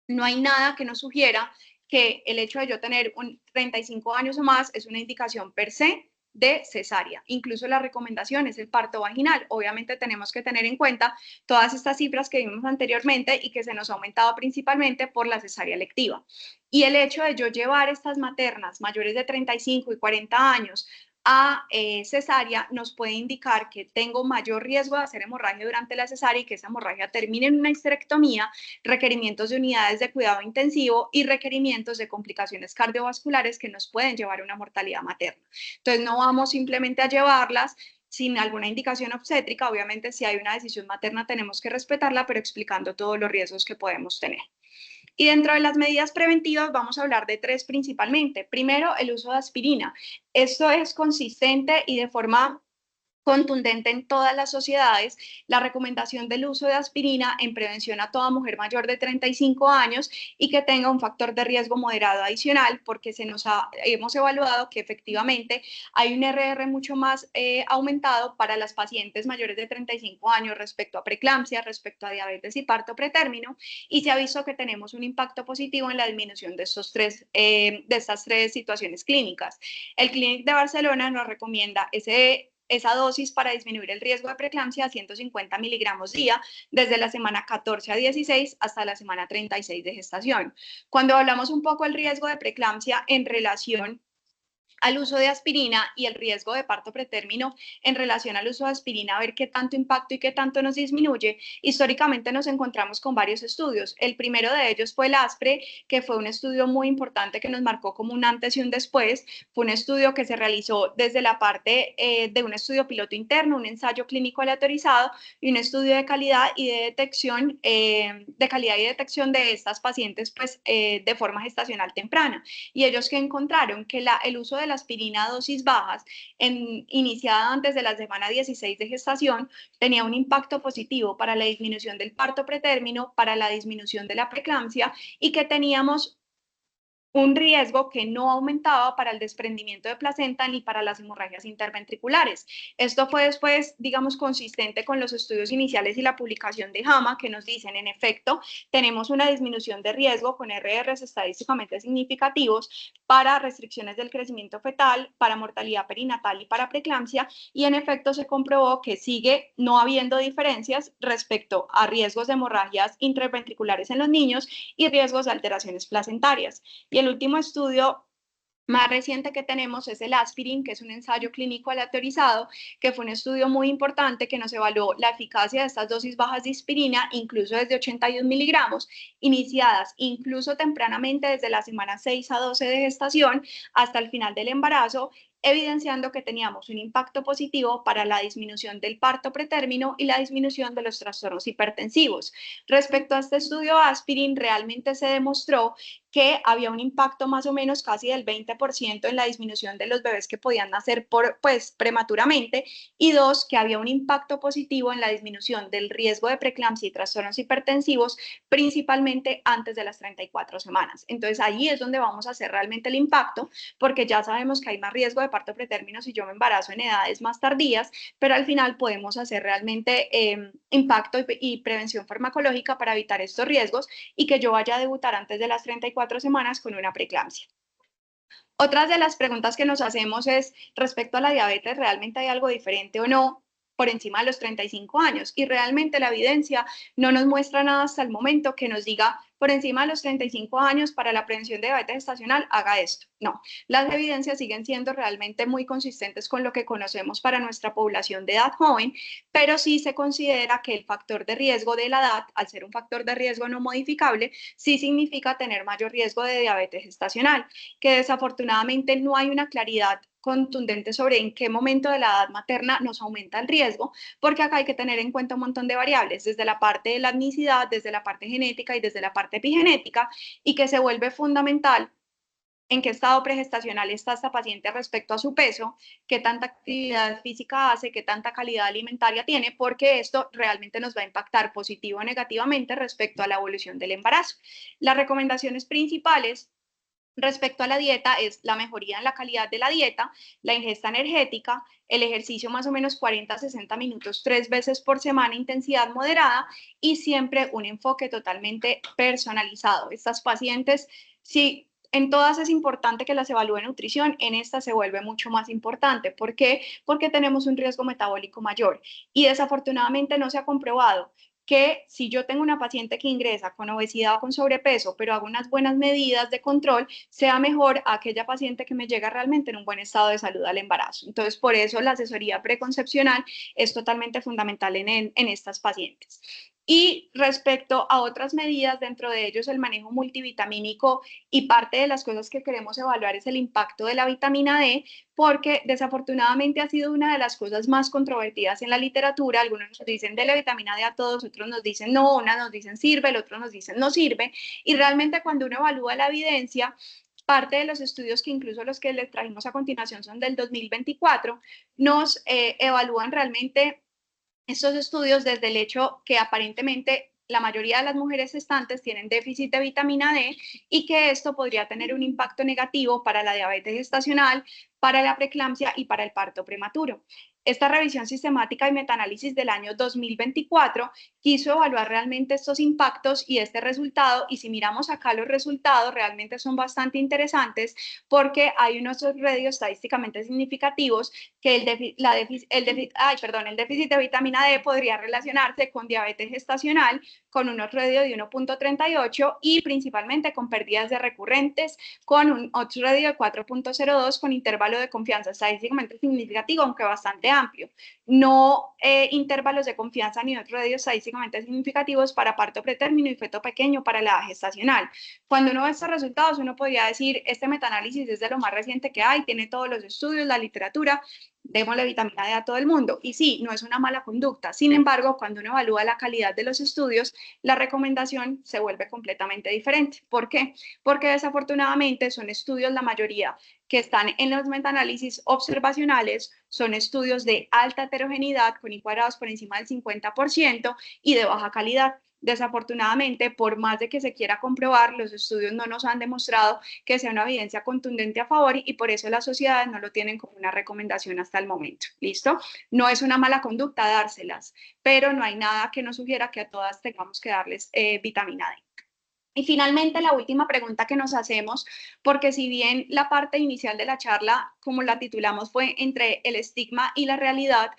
no hay nada que nos sugiera que el hecho de yo tener 35 años o más es una indicación per se de cesárea. Incluso la recomendación es el parto vaginal. Obviamente tenemos que tener en cuenta todas estas cifras que vimos anteriormente y que se nos ha aumentado principalmente por la cesárea electiva. Y el hecho de yo llevar estas maternas mayores de 35 y 40 años a cesárea nos puede indicar que tengo mayor riesgo de hacer hemorragia durante la cesárea y que esa hemorragia termine en una histerectomía, requerimientos de unidades de cuidado intensivo y requerimientos de complicaciones cardiovasculares que nos pueden llevar a una mortalidad materna. Entonces no vamos simplemente a llevarlas sin alguna indicación obstétrica. Obviamente si hay una decisión materna tenemos que respetarla, pero explicando todos los riesgos que podemos tener. Y dentro de las medidas preventivas vamos a hablar de 3 principalmente. Primero, el uso de aspirina. Esto es consistente y de forma contundente en todas las sociedades la recomendación del uso de aspirina en prevención a toda mujer mayor de 35 años y que tenga un factor de riesgo moderado adicional, porque hemos evaluado que efectivamente hay un RR mucho más aumentado para las pacientes mayores de 35 años respecto a preeclampsia, respecto a diabetes y parto pretérmino, y se ha visto que tenemos un impacto positivo en la disminución de estas tres situaciones clínicas. El Clínic de Barcelona nos recomienda esa dosis para disminuir el riesgo de preeclampsia a 150 miligramos día desde la semana 14 a 16 hasta la semana 36 de gestación. Cuando hablamos un poco del riesgo de preeclampsia en relación al uso de aspirina y el riesgo de parto pretérmino en relación al uso de aspirina, a ver qué tanto impacto y qué tanto nos disminuye, históricamente nos encontramos con varios estudios. El primero de ellos fue el ASPRE, que fue un estudio muy importante que nos marcó como un antes y un después. Fue un estudio que se realizó desde la parte de un estudio piloto interno, un ensayo clínico aleatorizado y un estudio de calidad y de detección, de estas pacientes pues, de forma gestacional temprana. Y ellos que encontraron que el uso de la aspirina a dosis bajas, iniciada antes de la semana 16 de gestación, tenía un impacto positivo para la disminución del parto pretérmino, para la disminución de la preeclampsia y que teníamos un riesgo que no aumentaba para el desprendimiento de placenta ni para las hemorragias interventriculares. Esto fue después, digamos, consistente con los estudios iniciales y la publicación de JAMA, que nos dicen, en efecto, tenemos una disminución de riesgo con RRs estadísticamente significativos para restricciones del crecimiento fetal, para mortalidad perinatal y para preeclampsia, y en efecto se comprobó que sigue no habiendo diferencias respecto a riesgos de hemorragias interventriculares en los niños y riesgos de alteraciones placentarias. Y el último estudio más reciente que tenemos es el Aspirin, que es un ensayo clínico aleatorizado, que fue un estudio muy importante que nos evaluó la eficacia de estas dosis bajas de aspirina, incluso desde 81 miligramos, iniciadas incluso tempranamente desde la semana 6 a 12 de gestación hasta el final del embarazo, evidenciando que teníamos un impacto positivo para la disminución del parto pretérmino y la disminución de los trastornos hipertensivos. Respecto a este estudio Aspirin, realmente se demostró que había un impacto más o menos casi del 20% en la disminución de los bebés que podían nacer prematuramente, y dos, que había un impacto positivo en la disminución del riesgo de preeclampsia y trastornos hipertensivos, principalmente antes de las 34 semanas. Entonces ahí es donde vamos a hacer realmente el impacto, porque ya sabemos que hay más riesgo de parto pretérmino si yo me embarazo en edades más tardías, pero al final podemos hacer realmente impacto y prevención farmacológica para evitar estos riesgos y que yo vaya a debutar antes de las 34 semanas con una preeclampsia. Otras de las preguntas que nos hacemos es respecto a la diabetes, ¿realmente hay algo diferente o no por encima de los 35 años? Y realmente la evidencia no nos muestra nada hasta el momento que nos diga por encima de los 35 años para la prevención de diabetes gestacional, haga esto. No, las evidencias siguen siendo realmente muy consistentes con lo que conocemos para nuestra población de edad joven, pero sí se considera que el factor de riesgo de la edad, al ser un factor de riesgo no modificable, sí significa tener mayor riesgo de diabetes gestacional, que desafortunadamente no hay una claridad contundente sobre en qué momento de la edad materna nos aumenta el riesgo, porque acá hay que tener en cuenta un montón de variables, desde la parte de la etnicidad, desde la parte genética y desde la parte epigenética, y que se vuelve fundamental en qué estado pregestacional está esta paciente respecto a su peso, qué tanta actividad física hace, qué tanta calidad alimentaria tiene, porque esto realmente nos va a impactar positivo o negativamente respecto a la evolución del embarazo. Las recomendaciones principales respecto a la dieta es la mejoría en la calidad de la dieta, la ingesta energética, el ejercicio más o menos 40 a 60 minutos 3 veces por semana, intensidad moderada, y siempre un enfoque totalmente personalizado. Estas pacientes, si en todas es importante que las evalúe nutrición, en esta se vuelve mucho más importante. ¿Por qué? Porque tenemos un riesgo metabólico mayor y desafortunadamente no se ha comprobado que si yo tengo una paciente que ingresa con obesidad o con sobrepeso, pero hago unas buenas medidas de control, sea mejor a aquella paciente que me llega realmente en un buen estado de salud al embarazo. Entonces, por eso la asesoría preconcepcional es totalmente fundamental en estas pacientes. Y respecto a otras medidas, dentro de ellos el manejo multivitamínico, y parte de las cosas que queremos evaluar es el impacto de la vitamina D, porque desafortunadamente ha sido una de las cosas más controvertidas en la literatura. Algunos nos dicen de la vitamina D a todos, otros nos dicen no, unas nos dicen sirve, el otro nos dicen no sirve, y realmente cuando uno evalúa la evidencia, parte de los estudios, que incluso los que les trajimos a continuación son del 2024, nos evalúan realmente estos estudios desde el hecho que aparentemente la mayoría de las mujeres gestantes tienen déficit de vitamina D y que esto podría tener un impacto negativo para la diabetes gestacional, para la preeclampsia y para el parto prematuro. Esta revisión sistemática y metaanálisis del año 2024 quiso evaluar realmente estos impactos y este resultado, y si miramos acá los resultados realmente son bastante interesantes porque hay unos radios estadísticamente significativos que el déficit de vitamina D podría relacionarse con diabetes gestacional, con un odds de 1.38 y principalmente con pérdidas de recurrentes, con un odds de 4.02 con intervalo de confianza estadísticamente significativo, aunque bastante amplio. No intervalos de confianza ni odds estadísticamente significativos para parto pretérmino y feto pequeño para la edad gestacional. Cuando uno ve estos resultados, uno podría decir, este metaanálisis es de lo más reciente que hay, tiene todos los estudios, la literatura, démosle vitamina D a todo el mundo. Y sí, no es una mala conducta. Sin embargo, cuando uno evalúa la calidad de los estudios, la recomendación se vuelve completamente diferente. ¿Por qué? Porque desafortunadamente son estudios, la mayoría que están en los metaanálisis observacionales, son estudios de alta heterogeneidad, con encuadrados por encima del 50% y de baja calidad. Desafortunadamente, por más de que se quiera comprobar, los estudios no nos han demostrado que sea una evidencia contundente a favor y por eso las sociedades no lo tienen como una recomendación hasta el momento. ¿Listo? No es una mala conducta dárselas, pero no hay nada que nos sugiera que a todas tengamos que darles vitamina D. Y finalmente, la última pregunta que nos hacemos, porque si bien la parte inicial de la charla, como la titulamos, fue entre el estigma y la realidad,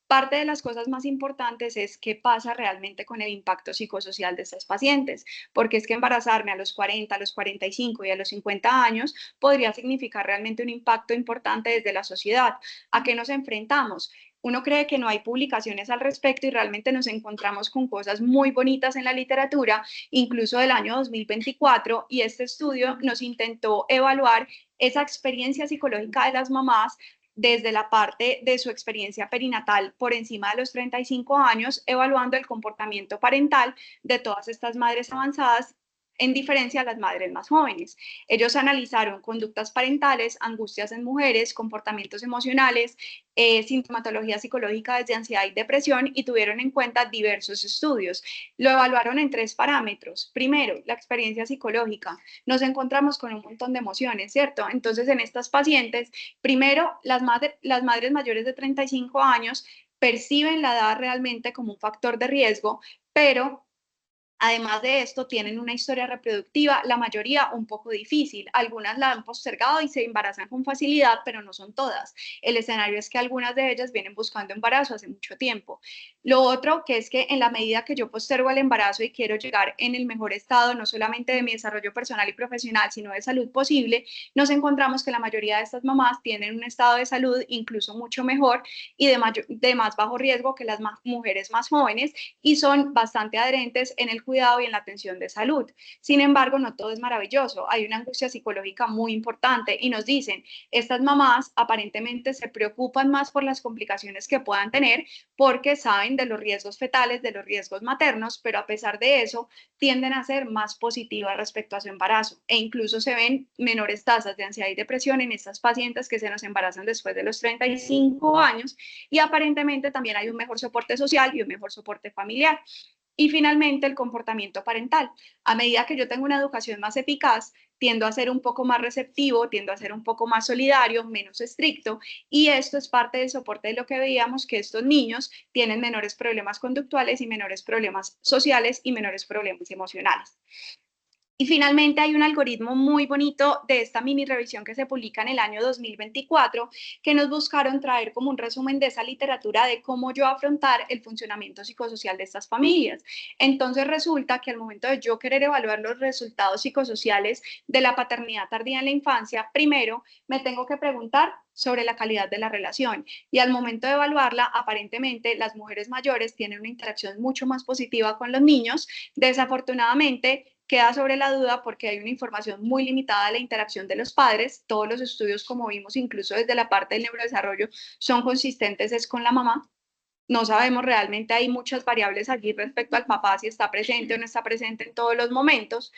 parte de las cosas más importantes es qué pasa realmente con el impacto psicosocial de estas pacientes, porque es que embarazarme a los 40, a los 45 y a los 50 años podría significar realmente un impacto importante desde la sociedad. ¿A qué nos enfrentamos? Uno cree que no hay publicaciones al respecto y realmente nos encontramos con cosas muy bonitas en la literatura, incluso del año 2024, y este estudio nos intentó evaluar esa experiencia psicológica de las mamás desde la parte de su experiencia perinatal por encima de los 35 años, evaluando el comportamiento parental de todas estas madres avanzadas en diferencia a las madres más jóvenes. Ellos analizaron conductas parentales, angustias en mujeres, comportamientos emocionales, sintomatología psicológica desde ansiedad y depresión, y tuvieron en cuenta diversos estudios. Lo evaluaron en 3 parámetros. Primero, la experiencia psicológica. Nos encontramos con un montón de emociones, ¿cierto? Entonces, en estas pacientes, primero, las madres mayores de 35 años perciben la edad realmente como un factor de riesgo, pero además de esto, tienen una historia reproductiva, la mayoría un poco difícil. Algunas la han postergado y se embarazan con facilidad, pero no son todas. El escenario es que algunas de ellas vienen buscando embarazo hace mucho tiempo. Lo otro, que es que en la medida que yo postergo el embarazo y quiero llegar en el mejor estado, no solamente de mi desarrollo personal y profesional, sino de salud posible, nos encontramos que la mayoría de estas mamás tienen un estado de salud incluso mucho mejor y de más bajo riesgo que las mujeres más jóvenes, y son bastante adherentes en el cuidado y en la atención de salud. Sin embargo, no todo es maravilloso. Hay una angustia psicológica muy importante y nos dicen, estas mamás aparentemente se preocupan más por las complicaciones que puedan tener porque saben de los riesgos fetales, de los riesgos maternos, pero a pesar de eso tienden a ser más positivas respecto a su embarazo e incluso se ven menores tasas de ansiedad y depresión en estas pacientes que se nos embarazan después de los 35 años, y aparentemente también hay un mejor soporte social y un mejor soporte familiar. Y finalmente, el comportamiento parental. A medida que yo tengo una educación más eficaz, tiendo a ser un poco más receptivo, tiendo a ser un poco más solidario, menos estricto, y esto es parte del soporte de lo que veíamos, que estos niños tienen menores problemas conductuales y menores problemas sociales y menores problemas emocionales. Y finalmente hay un algoritmo muy bonito de esta mini revisión que se publica en el año 2024, que nos buscaron traer como un resumen de esa literatura de cómo yo afrontar el funcionamiento psicosocial de estas familias. Entonces resulta que al momento de yo querer evaluar los resultados psicosociales de la paternidad tardía en la infancia, primero me tengo que preguntar sobre la calidad de la relación, y al momento de evaluarla, aparentemente las mujeres mayores tienen una interacción mucho más positiva con los niños. Desafortunadamente, queda sobre la duda porque hay una información muy limitada de la interacción de los padres. Todos los estudios, como vimos, incluso desde la parte del neurodesarrollo, son consistentes es con la mamá. No sabemos realmente, hay muchas variables allí respecto al papá, si está presente o no está presente en todos los momentos.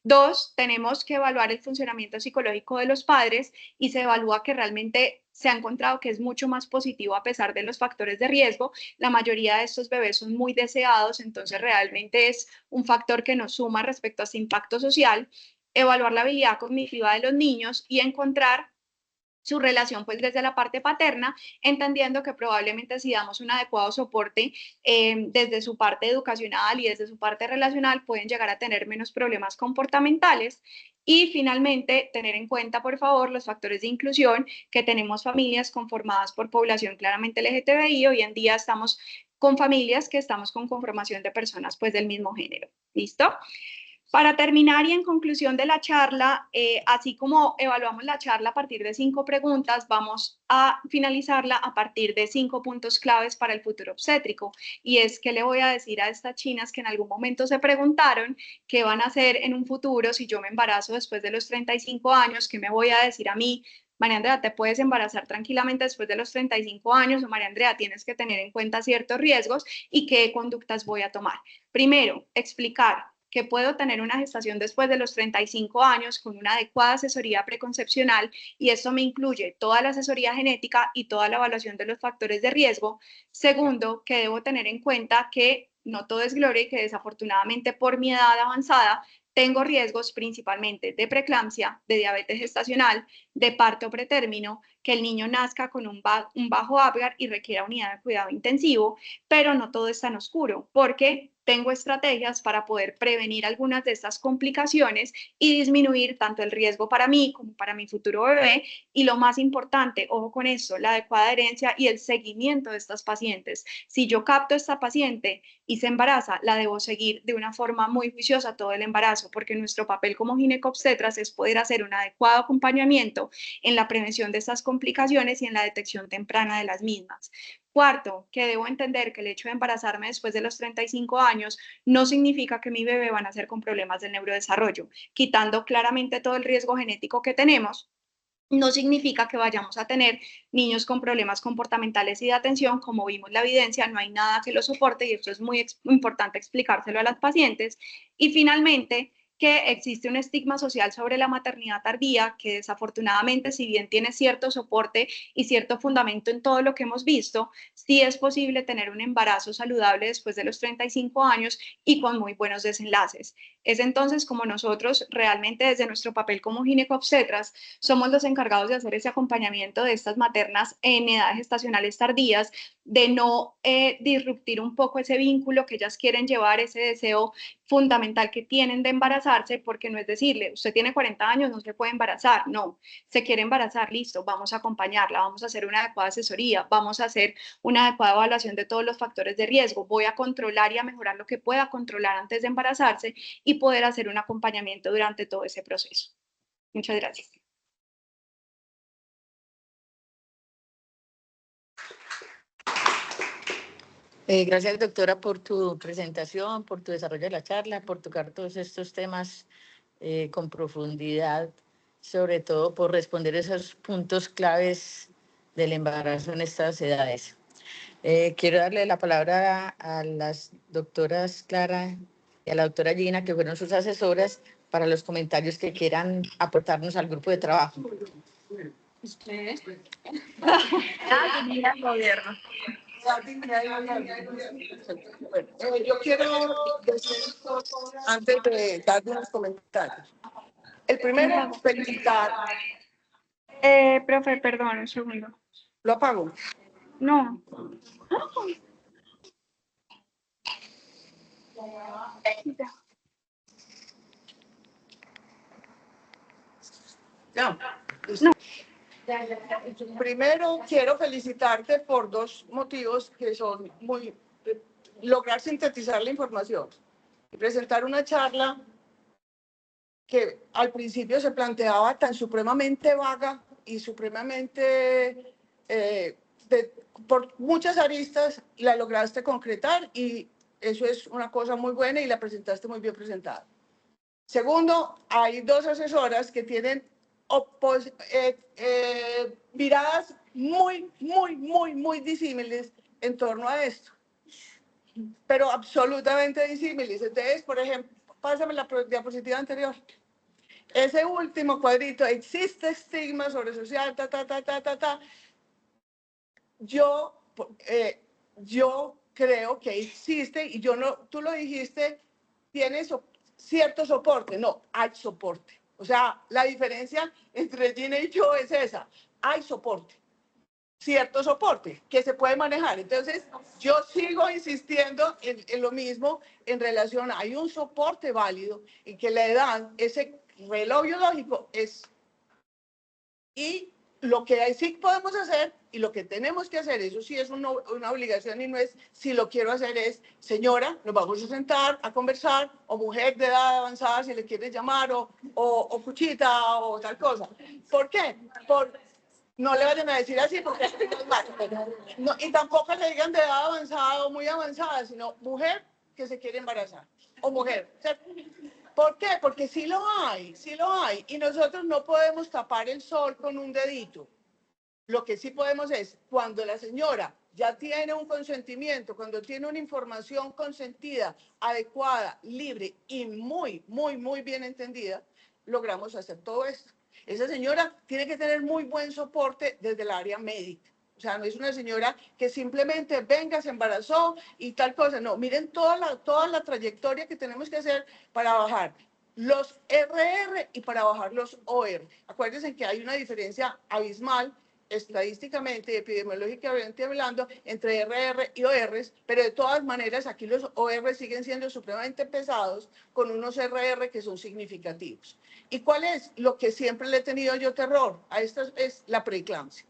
2, tenemos que evaluar el funcionamiento psicológico de los padres y se evalúa que realmente se ha encontrado que es mucho más positivo a pesar de los factores de riesgo. La mayoría de estos bebés son muy deseados, entonces realmente es un factor que nos suma respecto a ese impacto social. Evaluar la habilidad cognitiva de los niños y encontrar su relación pues desde la parte paterna, entendiendo que probablemente si damos un adecuado soporte desde su parte educacional y desde su parte relacional pueden llegar a tener menos problemas comportamentales. Y finalmente, tener en cuenta, por favor, los factores de inclusión, que tenemos familias conformadas por población claramente LGTBI. Hoy en día estamos con familias que estamos con conformación de personas pues del mismo género. ¿Listo? Para terminar y en conclusión de la charla, así como evaluamos la charla a partir de 5 preguntas, vamos a finalizarla a partir de 5 puntos claves para el futuro obstétrico. Y es que le voy a decir a estas chinas que en algún momento se preguntaron qué van a hacer en un futuro si yo me embarazo después de los 35 años, qué me voy a decir a mí. María Andrea, te puedes embarazar tranquilamente después de los 35 años o María Andrea, tienes que tener en cuenta ciertos riesgos y qué conductas voy a tomar. Primero, explicar que puedo tener una gestación después de los 35 años con una adecuada asesoría preconcepcional y esto me incluye toda la asesoría genética y toda la evaluación de los factores de riesgo. Segundo, que debo tener en cuenta que no todo es gloria y que desafortunadamente por mi edad avanzada tengo riesgos principalmente de preeclampsia, de diabetes gestacional, de parto pretérmino, que el niño nazca con un bajo Apgar y requiera unidad de cuidado intensivo, pero no todo es tan oscuro, porque tengo estrategias para poder prevenir algunas de estas complicaciones y disminuir tanto el riesgo para mí como para mi futuro bebé. Y lo más importante, ojo con esto, la adecuada herencia y el seguimiento de estas pacientes. Si yo capto a esta paciente y se embaraza, la debo seguir de una forma muy juiciosa todo el embarazo, porque nuestro papel como ginecobstetras es poder hacer un adecuado acompañamiento en la prevención de estas complicaciones y en la detección temprana de las mismas. Cuarto, que debo entender que el hecho de embarazarme después de los 35 años no significa que mi bebé va a nacer con problemas del neurodesarrollo, quitando claramente todo el riesgo genético que tenemos. No significa que vayamos a tener niños con problemas comportamentales y de atención, como vimos la evidencia, no hay nada que lo soporte y esto es muy importante explicárselo a las pacientes. Y finalmente, que existe un estigma social sobre la maternidad tardía, que desafortunadamente, si bien tiene cierto soporte y cierto fundamento en todo lo que hemos visto, sí es posible tener un embarazo saludable después de los 35 años y con muy buenos desenlaces. Es entonces como nosotros realmente desde nuestro papel como ginecobstetras somos los encargados de hacer ese acompañamiento de estas maternas en edades gestacionales tardías, de no disruptir un poco ese vínculo que ellas quieren llevar, ese deseo fundamental que tienen de embarazarse, porque no es decirle, usted tiene 40 años, no se puede embarazar, no, se quiere embarazar, listo, vamos a acompañarla, vamos a hacer una adecuada asesoría, vamos a hacer una adecuada evaluación de todos los factores de riesgo, voy a controlar y a mejorar lo que pueda controlar antes de embarazarse y poder hacer un acompañamiento durante todo ese proceso. Muchas gracias. Gracias, doctora, por tu presentación, por tu desarrollo de la charla, por tocar todos estos temas con profundidad, sobre todo por responder esos puntos claves del embarazo en estas edades. Quiero darle la palabra a las doctoras Clara y a la doctora Gina, que fueron sus asesoras, para los comentarios que quieran aportarnos al grupo de trabajo. Bueno, yo quiero decir, antes de dar unos comentarios. El primero, felicitar. Profe, perdón, un segundo. ¿Lo apago? No. No. Primero, quiero felicitarte por dos motivos que son lograr sintetizar la información y presentar una charla que al principio se planteaba tan supremamente vaga y supremamente, por muchas aristas, la lograste concretar y eso es una cosa muy buena y la presentaste muy bien presentada. Segundo, hay dos asesoras que tienen miradas muy disímiles en torno a esto, pero absolutamente disímiles. Entonces, por ejemplo, pásame la diapositiva anterior. Ese último cuadrito, existe estigma sobre social, yo creo que existe, y yo no, tú lo dijiste, tiene cierto soporte. No, hay soporte. O sea, la diferencia entre Gina y yo es esa. Hay soporte, cierto soporte que se puede manejar. Entonces, yo sigo insistiendo en lo mismo en relación, hay un soporte válido y que la edad, ese reloj biológico es... Y lo que sí podemos hacer y lo que tenemos que hacer, eso sí es una obligación y no es si lo quiero hacer, es señora, nos vamos a sentar a conversar, o mujer de edad avanzada si le quieres llamar, o cuchita o tal cosa. ¿Por qué? No le vayan a decir así porque es mal. No, y tampoco le digan de edad avanzada o muy avanzada, sino mujer que se quiere embarazar o mujer, ¿cierto? ¿Por qué? Porque sí lo hay, sí lo hay. Y nosotros no podemos tapar el sol con un dedito. Lo que sí podemos es, cuando la señora ya tiene un consentimiento, cuando tiene una información consentida, adecuada, libre y muy bien entendida, logramos hacer todo esto. Esa señora tiene que tener muy buen soporte desde el área médica. O sea, no es una señora que simplemente venga, se embarazó y tal cosa. No, miren toda la trayectoria que tenemos que hacer para bajar los RR y para bajar los OR. Acuérdense que hay una diferencia abismal estadísticamente y epidemiológicamente hablando entre RR y ORs, pero de todas maneras aquí los OR siguen siendo supremamente pesados con unos RR que son significativos. ¿Y cuál es lo que siempre le he tenido yo terror? A esta es la preeclampsia.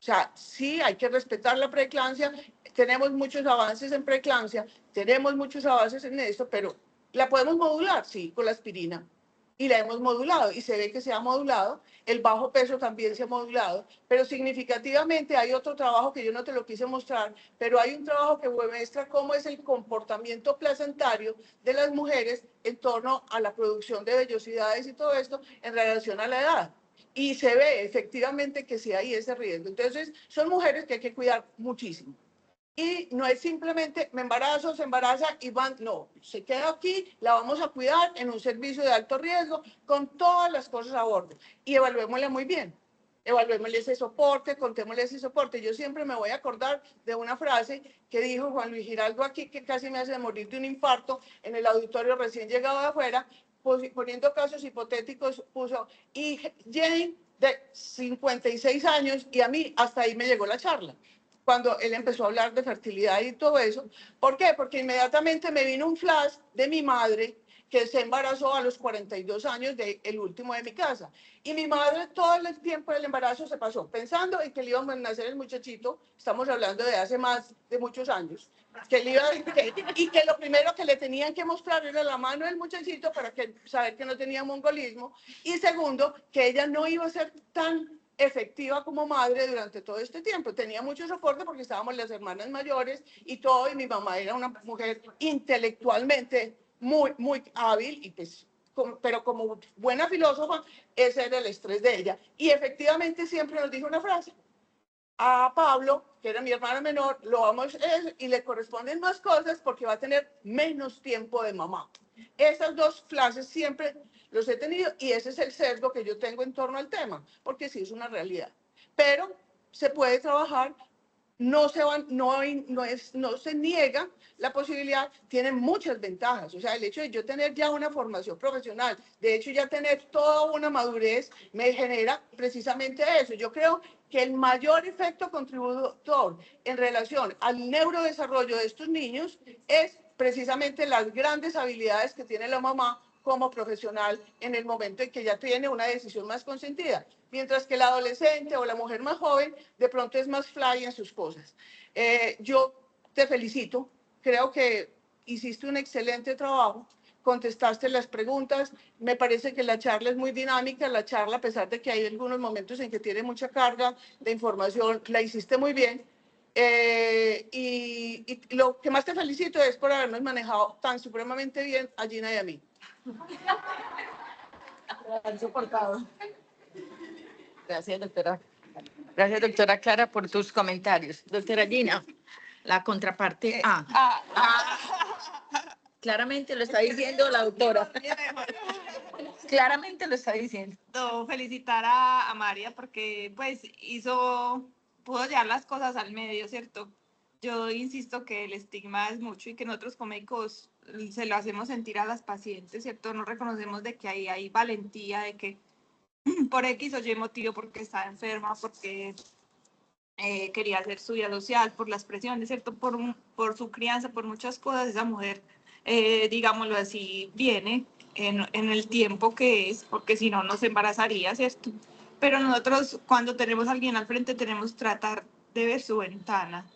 O sea, sí hay que respetar la preeclampsia, tenemos muchos avances en preeclampsia, tenemos muchos avances en esto, pero ¿la podemos modular? Sí, con la aspirina. Y la hemos modulado, y se ve que se ha modulado, el bajo peso también se ha modulado, pero significativamente hay otro trabajo que yo no te lo quise mostrar, pero hay un trabajo que muestra cómo es el comportamiento placentario de las mujeres en torno a la producción de vellosidades y todo esto en relación a la edad. Y se ve efectivamente que sí hay ese riesgo. Entonces, son mujeres que hay que cuidar muchísimo. Y no es simplemente me embarazo, se embaraza y van, no, se queda aquí, la vamos a cuidar en un servicio de alto riesgo con todas las cosas a bordo. Y evaluémosle muy bien, evaluémosle ese soporte, contémosle ese soporte. Yo siempre me voy a acordar de una frase que dijo Juan Luis Giraldo aquí, que casi me hace morir de un infarto en el auditorio recién llegado de afuera, poniendo casos hipotéticos, puso, y Jane de 56 años, y a mí hasta ahí me llegó la charla cuando él empezó a hablar de fertilidad y todo eso. ¿Por qué? Porque inmediatamente me vino un flash de mi madre que se embarazó a los 42 años del último de mi casa. Y mi madre todo el tiempo del embarazo se pasó pensando en que le iba a nacer el muchachito, estamos hablando de hace más de muchos años, y que lo primero que le tenían que mostrar era la mano del muchachito para saber que no tenía mongolismo, y segundo, que ella no iba a ser tan efectiva como madre durante todo este tiempo. Tenía mucho soporte porque estábamos las hermanas mayores y todo, y mi mamá era una mujer intelectualmente muy hábil, y pues, pero como buena filósofa, ese era el estrés de ella. Y efectivamente siempre nos dijo una frase: a Pablo, que era mi hermana menor, lo vamos y le corresponden más cosas porque va a tener menos tiempo de mamá. Esas dos frases siempre los he tenido, y ese es el sesgo que yo tengo en torno al tema, porque sí es una realidad. Pero se puede trabajar, no se niega la posibilidad, tiene muchas ventajas. O sea, el hecho de yo tener ya una formación profesional, de hecho ya tener toda una madurez, me genera precisamente eso. Yo creo que el mayor efecto contribuidor en relación al neurodesarrollo de estos niños es precisamente las grandes habilidades que tiene la mamá como profesional en el momento en que ya tiene una decisión más consentida, mientras que el adolescente o la mujer más joven de pronto es más fly en sus cosas. Yo te felicito, creo que hiciste un excelente trabajo, contestaste las preguntas, me parece que la charla es muy dinámica, la charla, a pesar de que hay algunos momentos en que tiene mucha carga de información, la hiciste muy bien. Y lo que más te felicito es por habernos manejado tan supremamente bien a Gina y a mí. Gracias, doctora. Gracias, doctora Clara, por tus comentarios. Doctora Gina, la contraparte A. Claramente lo está diciendo la doctora. Claramente lo está diciendo. No, felicitar a María porque pues pudo llevar las cosas al medio, ¿cierto? Yo insisto que el estigma es mucho y que nosotros como médicos se lo hacemos sentir a las pacientes, ¿cierto? No reconocemos de que ahí hay valentía, de que por X o Y motivo, porque estaba enferma, porque quería hacer su vida social, por las presiones, ¿cierto? Por su crianza, por muchas cosas, esa mujer, digámoslo así, viene en el tiempo que es, porque si no, no se embarazaría, ¿cierto? Pero nosotros, cuando tenemos a alguien al frente, tenemos que tratar de ver su ventana,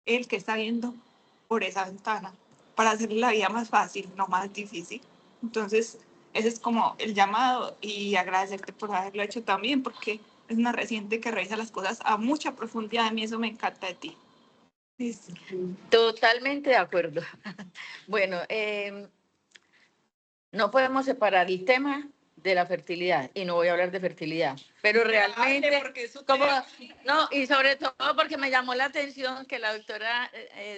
el que está viendo por esa ventana, para hacerle la vida más fácil, no más difícil. Entonces, ese es como el llamado y agradecerte por haberlo hecho también, porque es una reciente que revisa las cosas a mucha profundidad. A mí eso me encanta de ti. Listo. Totalmente de acuerdo. Bueno, no podemos separar el tema de la fertilidad y no voy a hablar de fertilidad, pero realmente, como, no, y sobre todo porque me llamó la atención que la doctora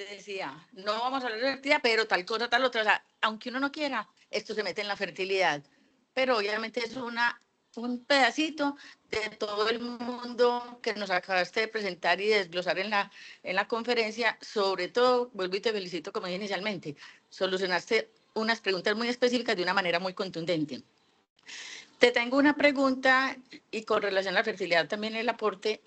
decía, no vamos a hablar de fertilidad, pero tal cosa, tal otra, o sea, aunque uno no quiera, esto se mete en la fertilidad, pero obviamente es un pedacito de todo el mundo que nos acabaste de presentar y desglosar en la conferencia, sobre todo, vuelvo y te felicito como dije inicialmente, solucionaste unas preguntas muy específicas de una manera muy contundente. Te tengo una pregunta y con relación a la fertilidad también el aporte.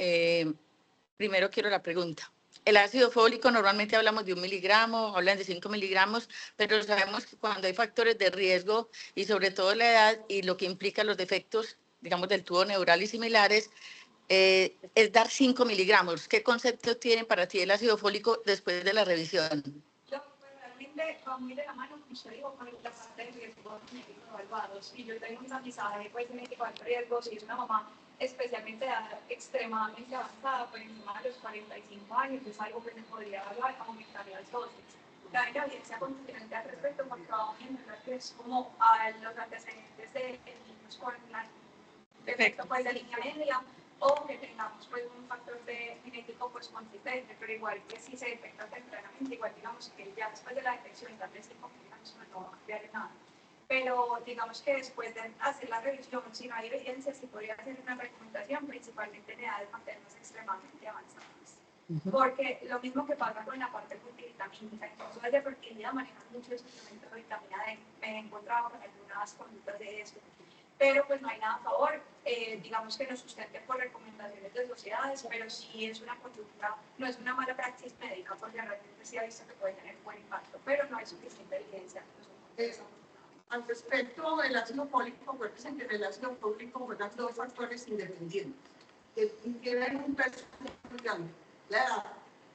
Primero quiero la pregunta. El ácido fólico normalmente hablamos de 1 miligramo, hablan de 5 miligramos, pero sabemos que cuando hay factores de riesgo y sobre todo la edad y lo que implica los defectos, digamos, del tubo neural y similares, es dar 5 miligramos. ¿Qué concepto tiene para ti el ácido fólico después de la revisión? Realmente va muy de la mano, como usted dijo, con la parte de riesgos genéticos evaluados. Y yo tengo un aprendizaje pues, genético de riesgos y es una mamá especialmente de edad extremadamente avanzada, por encima de los 45 años, es algo que se podría evaluar, aumentar las dosis. La evidencia contundente al respecto, porque vamos a entender que es como a los antecedentes de niños con defecto pues, de línea media, o que tengamos pues, un factor genético pues, consistente, pero igual que si se detecta tempranamente, igual digamos que ya después de la detección, tal vez 5 años no va a cambiar en nada. Pero digamos que después de hacer la revisión, si no hay evidencia, sí podría hacer una recomendación, principalmente en edades maternas extremadamente avanzadas. Porque lo mismo que pasa con la parte multivitamínica, incluso desde fertilidad manejan muchos suplementos de vitamina D, me he encontrado con algunas conductas de eso. Pero pues no hay nada a favor, digamos que nos sustenten por recomendaciones de sociedades, pero sí es una conducta, no es una mala práctica médica, porque realmente sí ha visto que puede tener un buen impacto, pero no hay suficiente evidencia. Al respecto del ácido fólico, acuérdense que el ácido fólico juegan dos factores independientes, que tienen un peso muy grande, la edad,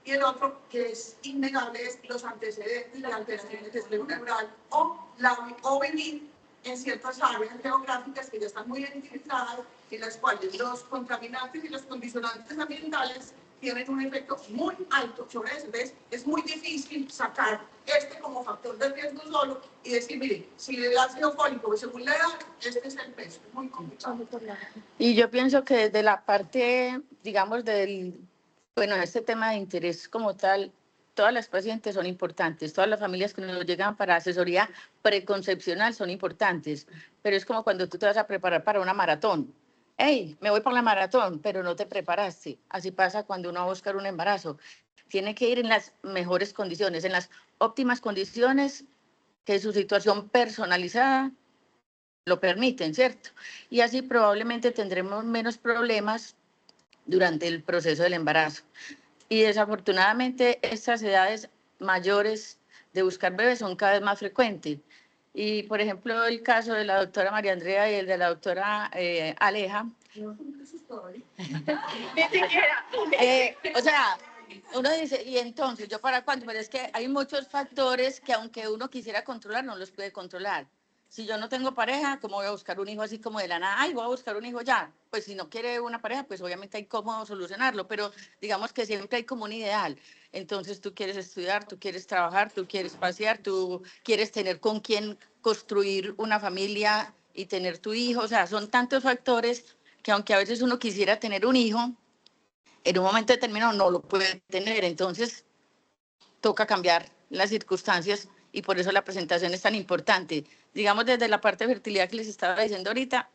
y el otro que es innegable es los antecedentes de alteraciones de esquema neural o venir en ciertas áreas geográficas que ya están muy identificadas, en las cuales los contaminantes y los condicionantes ambientales tienen un efecto muy alto sobre eso. Entonces, es muy difícil sacar como factor de riesgo solo y decir, mire, si el ácido fólico según la edad, este es el peso. Es muy complicado. Y yo pienso que desde la parte, digamos, este tema de interés como tal, todas las pacientes son importantes, todas las familias que nos llegan para asesoría preconcepcional son importantes, pero es como cuando tú te vas a preparar para una maratón. Hey, me voy por la maratón, pero no te preparaste. Así pasa cuando uno va a buscar un embarazo. Tiene que ir en las mejores condiciones, en las óptimas condiciones que su situación personalizada lo permiten, ¿cierto? Y así probablemente tendremos menos problemas durante el proceso del embarazo. Y desafortunadamente estas edades mayores de buscar bebés son cada vez más frecuentes. Y, por ejemplo, el caso de la doctora María Andrea y el de la doctora Aleja. Ni siquiera. O sea, uno dice, ¿y entonces yo para cuándo? Pero es que hay muchos factores que aunque uno quisiera controlar, no los puede controlar. Si yo no tengo pareja, ¿cómo voy a buscar un hijo así como de la nada? Ay, voy a buscar un hijo ya. Pues si no quiere una pareja, pues obviamente hay cómo solucionarlo, pero digamos que siempre hay como un ideal. Entonces tú quieres estudiar, tú quieres trabajar, tú quieres pasear, tú quieres tener con quién construir una familia y tener tu hijo. O sea, son tantos factores que aunque a veces uno quisiera tener un hijo, en un momento determinado no lo puede tener. Entonces toca cambiar las circunstancias y por eso la presentación es tan importante. Digamos, desde la parte de fertilidad que les estaba diciendo ahorita,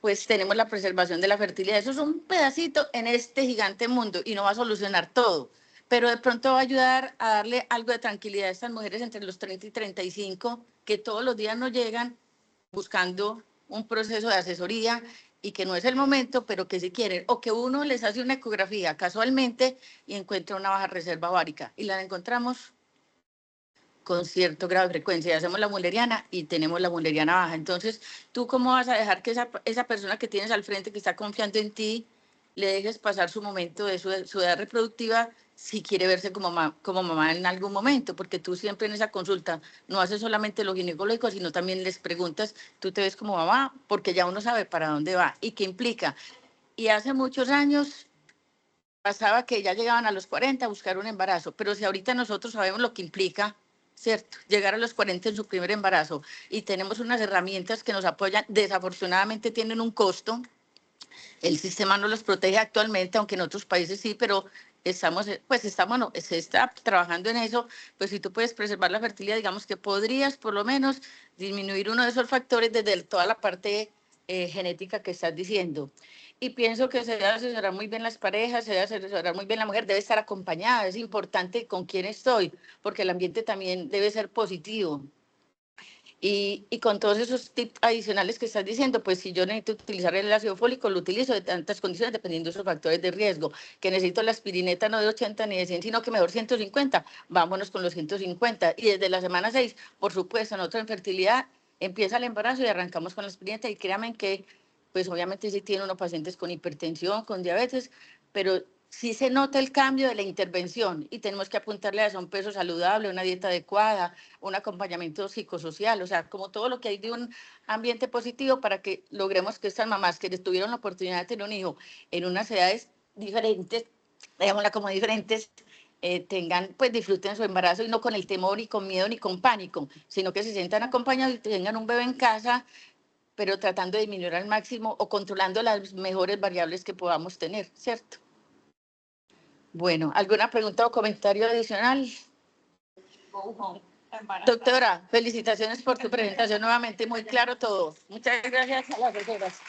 pues tenemos la preservación de la fertilidad. Eso es un pedacito en este gigante mundo y no va a solucionar todo, pero de pronto va a ayudar a darle algo de tranquilidad a estas mujeres entre los 30 y 35 que todos los días nos llegan buscando un proceso de asesoría y que no es el momento, pero que si quieren, o que uno les hace una ecografía casualmente y encuentra una baja reserva ovárica y la encontramos con cierto grado de frecuencia. Hacemos la mulleriana y tenemos la mulleriana baja. Entonces, ¿tú cómo vas a dejar que esa persona que tienes al frente, que está confiando en ti, le dejes pasar su momento de su edad reproductiva si quiere verse como mamá en algún momento? Porque tú siempre en esa consulta no haces solamente lo ginecológico, sino también les preguntas, ¿tú te ves como mamá? Porque ya uno sabe para dónde va y qué implica. Y hace muchos años pasaba que ya llegaban a los 40 a buscar un embarazo, pero si ahorita nosotros sabemos lo que implica, ¿cierto? Llegar a los 40 en su primer embarazo y tenemos unas herramientas que nos apoyan, desafortunadamente tienen un costo, el sistema no los protege actualmente, aunque en otros países sí, pero se está trabajando en eso, pues si tú puedes preservar la fertilidad, digamos que podrías por lo menos disminuir uno de esos factores desde toda la parte genética que estás diciendo. Y pienso que se debe asesorar muy bien las parejas, se debe asesorar muy bien la mujer, debe estar acompañada, es importante con quién estoy, porque el ambiente también debe ser positivo. Y con todos esos tips adicionales que estás diciendo, pues si yo necesito utilizar el ácido fólico, lo utilizo de tantas condiciones dependiendo de esos factores de riesgo. Que necesito la aspirineta no de 80 ni de 100, sino que mejor 150. Vámonos con los 150. Y desde la semana 6, por supuesto, nosotros en fertilidad empieza el embarazo y arrancamos con la aspirineta. Y créanme que, pues obviamente sí tiene unos pacientes con hipertensión, con diabetes, pero sí se nota el cambio de la intervención y tenemos que apuntarle a eso, un peso saludable, una dieta adecuada, un acompañamiento psicosocial, o sea, como todo lo que hay de un ambiente positivo para que logremos que estas mamás que tuvieron la oportunidad de tener un hijo en unas edades diferentes, digámosla como diferentes, tengan, pues disfruten su embarazo y no con el temor, ni con miedo, ni con pánico, sino que se sientan acompañados y tengan un bebé en casa, pero tratando de disminuir al máximo o controlando las mejores variables que podamos tener, ¿cierto? Bueno, ¿alguna pregunta o comentario adicional? Doctora, felicitaciones por tu presentación nuevamente, muy claro todo. Muchas gracias a las doctoras.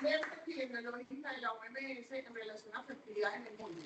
Una epidemiológica de la OMS en relación a fertilidad en el mundo.